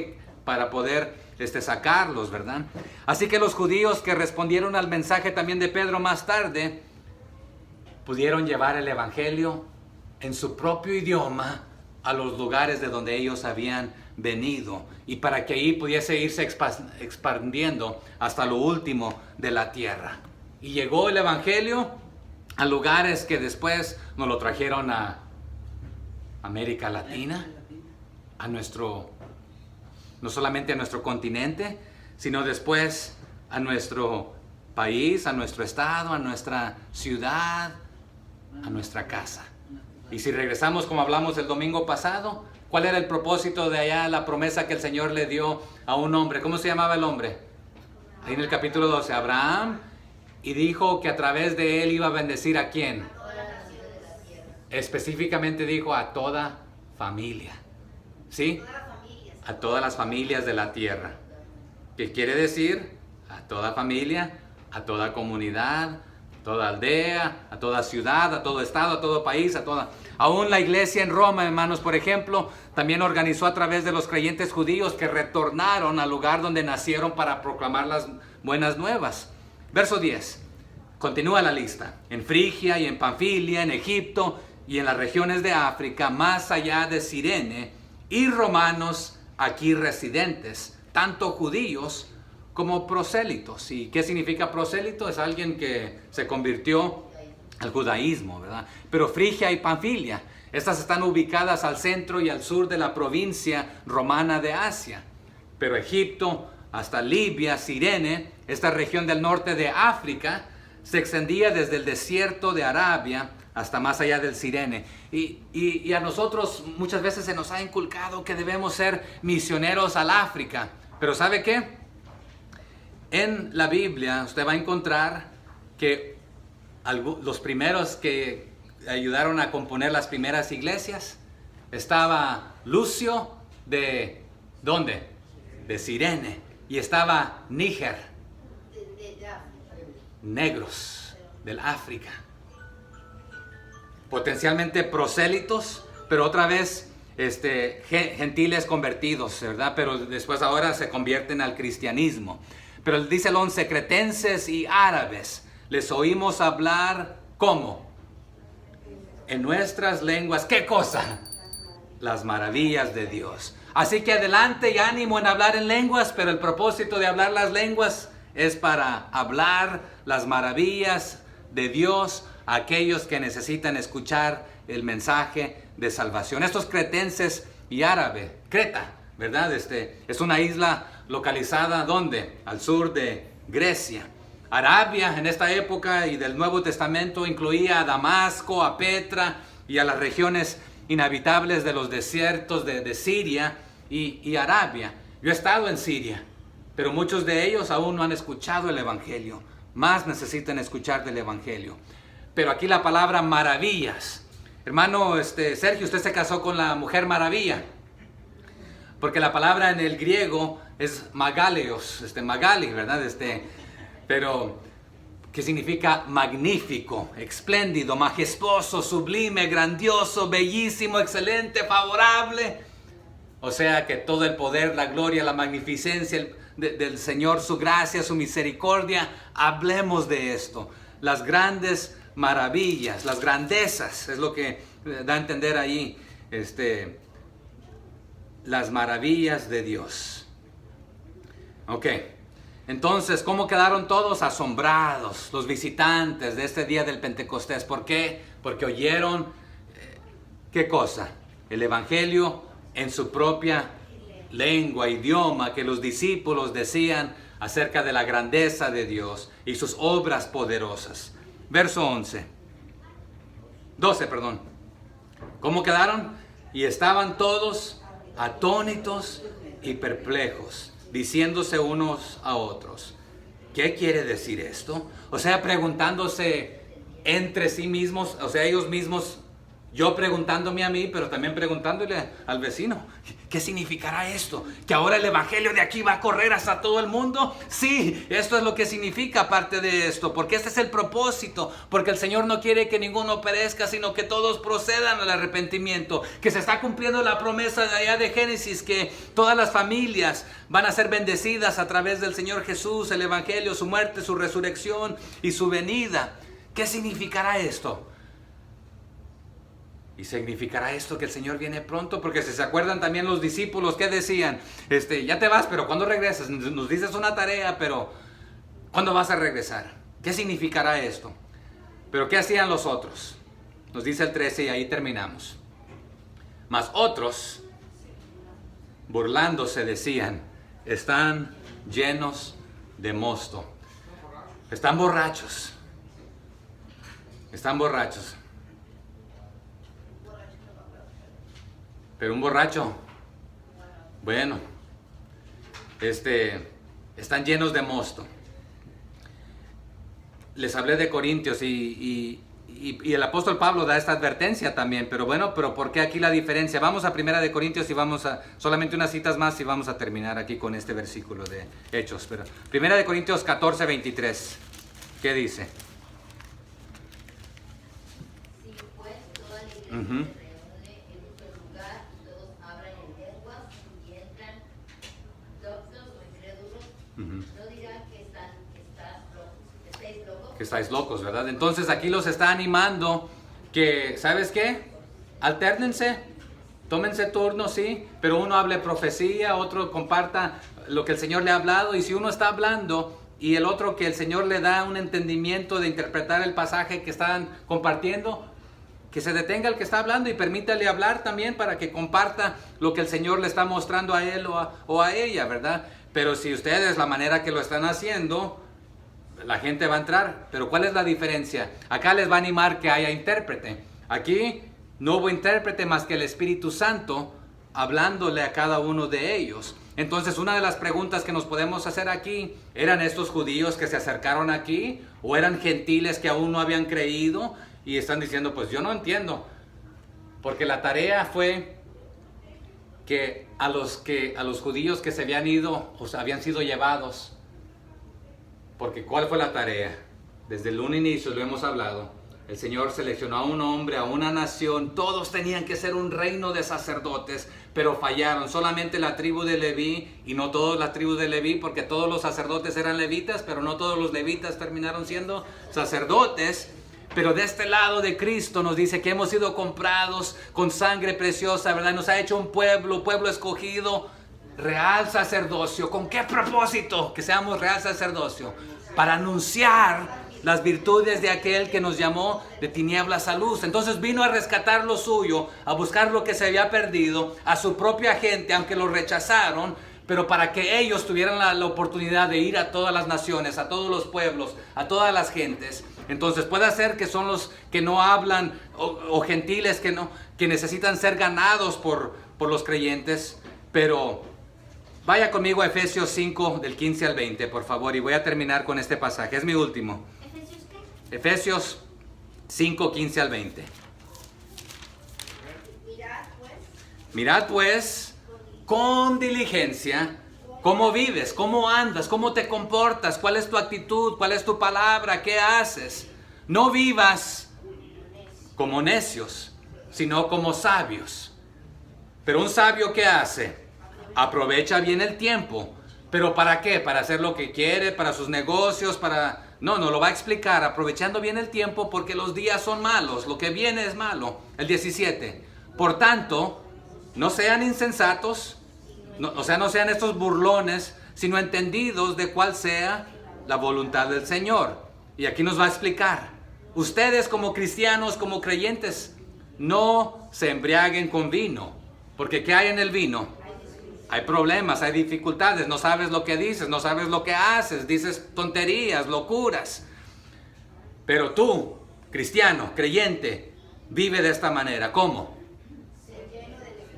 para poder sacarlos, ¿verdad? Así que los judíos que respondieron al mensaje también de Pedro más tarde, pudieron llevar el evangelio en su propio idioma a los lugares de donde ellos habían venido, y para que ahí pudiese irse expandiendo hasta lo último de la tierra. Y llegó el evangelio a lugares que después nos lo trajeron a América Latina, no solamente a nuestro continente, sino después a nuestro país, a nuestro estado, a nuestra ciudad, a nuestra casa. Y si regresamos como hablamos el domingo pasado, ¿cuál era el propósito de allá, la promesa que el Señor le dio a un hombre? ¿Cómo se llamaba el hombre? Ahí en el capítulo 12, Abraham, y dijo que a través de él iba a bendecir ¿a quién? Específicamente dijo a toda familia. ¿Sí? A todas las familias de la tierra. ¿Qué quiere decir? A toda familia, a toda comunidad, a toda aldea, a toda ciudad, a todo estado, a todo país, Aún la iglesia en Roma, hermanos, por ejemplo, también organizó a través de los creyentes judíos que retornaron al lugar donde nacieron para proclamar las buenas nuevas. Verso 10. Continúa la lista. En Frigia y en Panfilia, en Egipto y en las regiones de África, más allá de Cirene, y romanos aquí residentes, tanto judíos como prosélitos. ¿Y qué significa prosélito? Es alguien que se convirtió al judaísmo, ¿verdad? Pero Frigia y Panfilia, estas están ubicadas al centro y al sur de la provincia romana de Asia. Pero Egipto, hasta Libia, Cirene, esta región del norte de África, se extendía desde el desierto de Arabia hasta más allá del Cirene. Y a nosotros muchas veces se nos ha inculcado que debemos ser misioneros al África. Pero ¿sabe qué? En la Biblia usted va a encontrar que los primeros que ayudaron a componer las primeras iglesias, estaba Lucio de ¿dónde? De Cirene, y estaba Níger, negros del África, potencialmente prosélitos, pero otra vez gentiles convertidos, ¿verdad? Pero después ahora se convierten al cristianismo. Pero dice el 11, cretenses y árabes, les oímos hablar, ¿cómo? En nuestras lenguas, ¿qué cosa? Las maravillas de Dios. Así que adelante y ánimo en hablar en lenguas, pero el propósito de hablar las lenguas es para hablar las maravillas de Dios a aquellos que necesitan escuchar el mensaje de salvación. Estos cretenses y árabes, Creta, ¿verdad? Es una isla localizada, ¿dónde? Al sur de Grecia. Arabia en esta época y del Nuevo Testamento incluía a Damasco, a Petra y a las regiones inhabitables de los desiertos de Siria y Arabia. Yo he estado en Siria, pero muchos de ellos aún no han escuchado el Evangelio. Más necesitan escuchar del Evangelio. Pero aquí la palabra maravillas. Hermano Sergio, usted se casó con la Mujer Maravilla. Porque la palabra en el griego es magaleos, magali, ¿verdad? Pero que significa magnífico, espléndido, majestuoso, sublime, grandioso, bellísimo, excelente, favorable. O sea que todo el poder, la gloria, la magnificencia del Señor, su gracia, su misericordia, hablemos de esto. Las grandes maravillas, las grandezas, es lo que da a entender ahí las maravillas de Dios. Ok, entonces, ¿cómo quedaron todos asombrados los visitantes de este día del Pentecostés? ¿Por qué? Porque oyeron, ¿qué cosa? El Evangelio en su propia lengua, idioma, que los discípulos decían acerca de la grandeza de Dios y sus obras poderosas. Verso 12, perdón. ¿Cómo quedaron? Y estaban todos atónitos y perplejos, diciéndose unos a otros, ¿qué quiere decir esto? O sea, preguntándose entre sí mismos, o sea, ellos mismos, yo preguntándome a mí, pero también preguntándole al vecino, ¿qué significará esto? ¿Que ahora el evangelio de aquí va a correr hasta todo el mundo? Sí, esto es lo que significa aparte de esto, porque este es el propósito, porque el Señor no quiere que ninguno perezca, sino que todos procedan al arrepentimiento, que se está cumpliendo la promesa de allá de Génesis, que todas las familias van a ser bendecidas a través del Señor Jesús, el evangelio, su muerte, su resurrección y su venida. ¿Qué significará esto? Y significará esto que el Señor viene pronto, porque si se acuerdan también los discípulos que decían, ya te vas, pero ¿cuándo regresas? Nos dices una tarea, pero ¿cuándo vas a regresar? ¿Qué significará esto? Pero ¿qué hacían los otros? Nos dice el 13 y ahí terminamos. Mas otros, burlándose, decían, están llenos de mosto. Están borrachos. Están borrachos. Pero un borracho, bueno, están llenos de mosto. Les hablé de Corintios y el apóstol Pablo da esta advertencia también, pero bueno, pero ¿por qué aquí la diferencia? Vamos a Primera de Corintios y vamos a solamente unas citas más y vamos a terminar aquí con este versículo de Hechos. Pero Primera de Corintios 14, 23, ¿qué dice? Si pues toda la iglesia se reúne en un solo lugar y todos hablan en lenguas y entran doctos o incrédulos, no dirán que estáis locos. Que estáis locos, ¿verdad? Entonces aquí los está animando que, ¿sabes qué? Altérnense, tómense turnos, sí, pero uno hable profecía, otro comparta lo que el Señor le ha hablado, y si uno está hablando y el otro que el Señor le da un entendimiento de interpretar el pasaje que están compartiendo, que se detenga el que está hablando y permítale hablar también para que comparta lo que el Señor le está mostrando a él o a ella, ¿verdad? Pero si ustedes, la manera que lo están haciendo, la gente va a entrar. Pero ¿cuál es la diferencia? Acá les va a animar que haya intérprete. Aquí no hubo intérprete más que el Espíritu Santo hablándole a cada uno de ellos. Entonces, una de las preguntas que nos podemos hacer aquí, ¿eran estos judíos que se acercaron aquí? ¿O eran gentiles que aún no habían creído? Y están diciendo, pues yo no entiendo. Porque la tarea fue que a los judíos que se habían ido, o sea, habían sido llevados. Porque ¿cuál fue la tarea? Desde el un inicio lo hemos hablado. El Señor seleccionó a un hombre, a una nación. Todos tenían que ser un reino de sacerdotes, pero fallaron. Solamente la tribu de Leví, y no todas las tribus de Leví, porque todos los sacerdotes eran levitas, pero no todos los levitas terminaron siendo sacerdotes. Pero de este lado de Cristo nos dice que hemos sido comprados con sangre preciosa, ¿verdad? Nos ha hecho un pueblo escogido, real sacerdocio. ¿Con qué propósito? Que seamos real sacerdocio. Para anunciar las virtudes de aquel que nos llamó de tinieblas a luz. Entonces vino a rescatar lo suyo, a buscar lo que se había perdido, a su propia gente, aunque lo rechazaron, pero para que ellos tuvieran la oportunidad de ir a todas las naciones, a todos los pueblos, a todas las gentes. Entonces puede ser que son los que no hablan o gentiles que necesitan ser ganados por los creyentes, pero vaya conmigo a Efesios 5 del 15 al 20, por favor, y voy a terminar con este pasaje, es mi último. ¿Efesios qué? Efesios 5, 15 al 20. Mirad pues con diligencia cómo vives, cómo andas, cómo te comportas, cuál es tu actitud, cuál es tu palabra, qué haces. No vivas como necios, sino como sabios. Pero un sabio, ¿qué hace? Aprovecha bien el tiempo. ¿Pero para qué? ¿Para hacer lo que quiere? ¿Para sus negocios? No lo va a explicar. Aprovechando bien el tiempo porque los días son malos. Lo que viene es malo. El 17. Por tanto, no sean insensatos, No, o sea, no sean estos burlones, sino entendidos de cuál sea la voluntad del Señor. Y aquí nos va a explicar. Ustedes como cristianos, como creyentes, no se embriaguen con vino. Porque ¿qué hay en el vino? Hay problemas, hay dificultades. No sabes lo que dices, no sabes lo que haces. Dices tonterías, locuras. Pero tú, cristiano, creyente, vive de esta manera. ¿Cómo?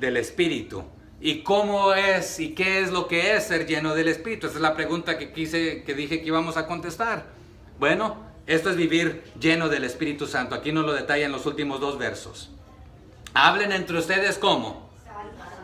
Del Espíritu. ¿Y cómo es y qué es lo que es ser lleno del Espíritu? Esa es la pregunta que dije que íbamos a contestar. Bueno, esto es vivir lleno del Espíritu Santo. Aquí nos lo detalla en los últimos 2 versos. Hablen entre ustedes ¿cómo?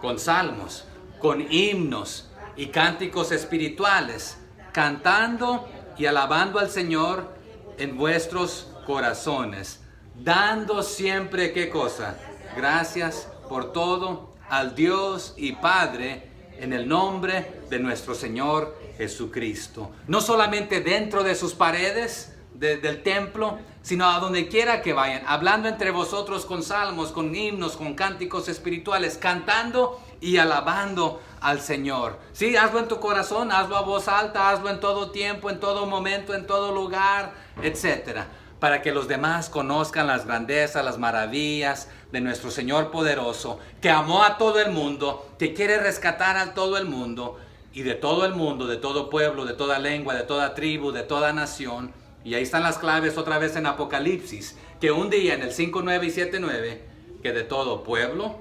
Con salmos, con himnos y cánticos espirituales, cantando y alabando al Señor en vuestros corazones, dando siempre ¿qué cosa? Gracias por todo al Dios y Padre en el nombre de nuestro Señor Jesucristo. No solamente dentro de sus paredes del templo, sino a donde quiera que vayan, hablando entre vosotros con salmos, con himnos, con cánticos espirituales, cantando y alabando al Señor. Sí, hazlo en tu corazón, hazlo a voz alta, hazlo en todo tiempo, en todo momento, en todo lugar, etcétera, para que los demás conozcan las grandezas, las maravillas de nuestro Señor poderoso, que amó a todo el mundo, que quiere rescatar a todo el mundo, y de todo el mundo, de todo pueblo, de toda lengua, de toda tribu, de toda nación. Y ahí están las claves otra vez en Apocalipsis, que un día en el 5:9 y 7:9, que de todo pueblo,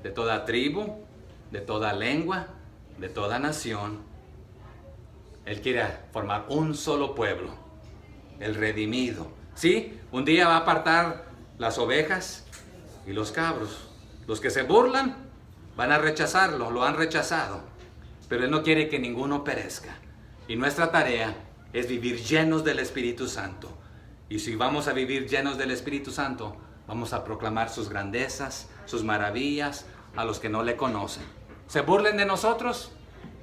de toda tribu, de toda lengua, de toda nación, Él quiere formar un solo pueblo, el redimido. ¿Sí? Un día va a apartar las ovejas y los cabros. Los que se burlan van a rechazarlo, lo han rechazado. Pero Él no quiere que ninguno perezca. Y nuestra tarea es vivir llenos del Espíritu Santo. Y si vamos a vivir llenos del Espíritu Santo, vamos a proclamar sus grandezas, sus maravillas a los que no le conocen. Se burlen de nosotros,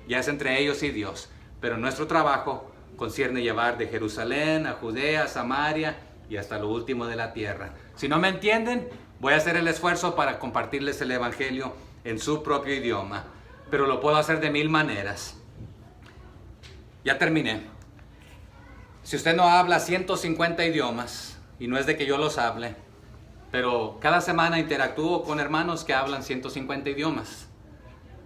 ya es entre ellos y Dios. Pero nuestro trabajo concierne llevar de Jerusalén a Judea, Samaria y hasta lo último de la tierra. Si no me entienden, voy a hacer el esfuerzo para compartirles el Evangelio en su propio idioma. Pero lo puedo hacer de 1000 maneras. Ya terminé. Si usted no habla 150 idiomas, y no es de que yo los hable, pero cada semana interactúo con hermanos que hablan 150 idiomas.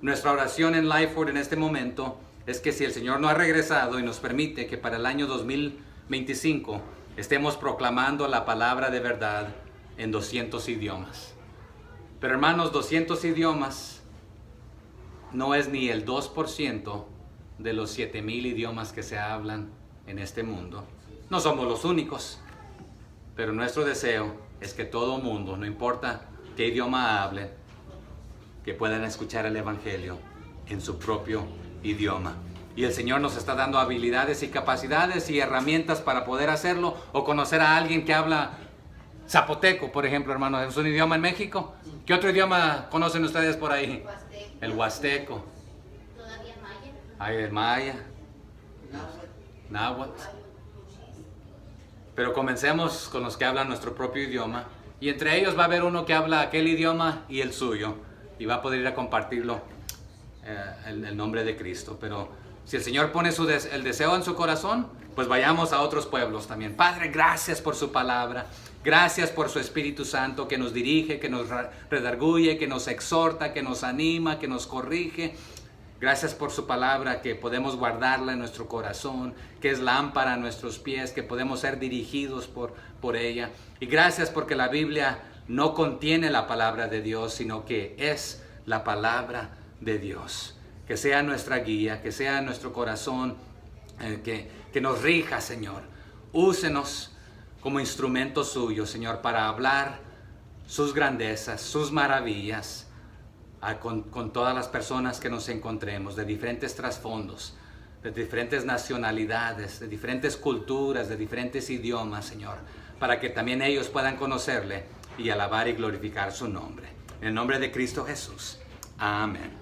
Nuestra oración en Lifeword en este momento es que si el Señor no ha regresado y nos permite que para el año 2025 estemos proclamando la palabra de verdad en 200 idiomas. Pero hermanos, 200 idiomas no es ni el 2% de los 7000 idiomas que se hablan en este mundo. No somos los únicos, pero nuestro deseo es que todo mundo, no importa qué idioma hable, que puedan escuchar el Evangelio en su propio idioma. Y el Señor nos está dando habilidades y capacidades y herramientas para poder hacerlo, o conocer a alguien que habla zapoteco, por ejemplo, hermano. ¿Es un idioma en México? ¿Qué otro idioma conocen ustedes por ahí? El huasteco. Todavía maya. Hay el maya. Náhuatl. Pero comencemos con los que hablan nuestro propio idioma. Y entre ellos va a haber uno que habla aquel idioma y el suyo. Y va a poder ir a compartirlo en el nombre de Cristo. Pero si el Señor pone el deseo en su corazón, pues vayamos a otros pueblos también. Padre, gracias por su palabra. Gracias por su Espíritu Santo que nos dirige, que nos redarguye, que nos exhorta, que nos anima, que nos corrige. Gracias por su palabra, que podemos guardarla en nuestro corazón, que es lámpara a nuestros pies, que podemos ser dirigidos por ella. Y gracias porque la Biblia no contiene la palabra de Dios, sino que es la palabra de Dios. Que sea nuestra guía, que sea nuestro corazón, que nos rija, Señor. Úsenos como instrumento suyo, Señor, para hablar sus grandezas, sus maravillas, con todas las personas que nos encontremos, de diferentes trasfondos, de diferentes nacionalidades, de diferentes culturas, de diferentes idiomas, Señor, para que también ellos puedan conocerle y alabar y glorificar su nombre. En el nombre de Cristo Jesús. Amén.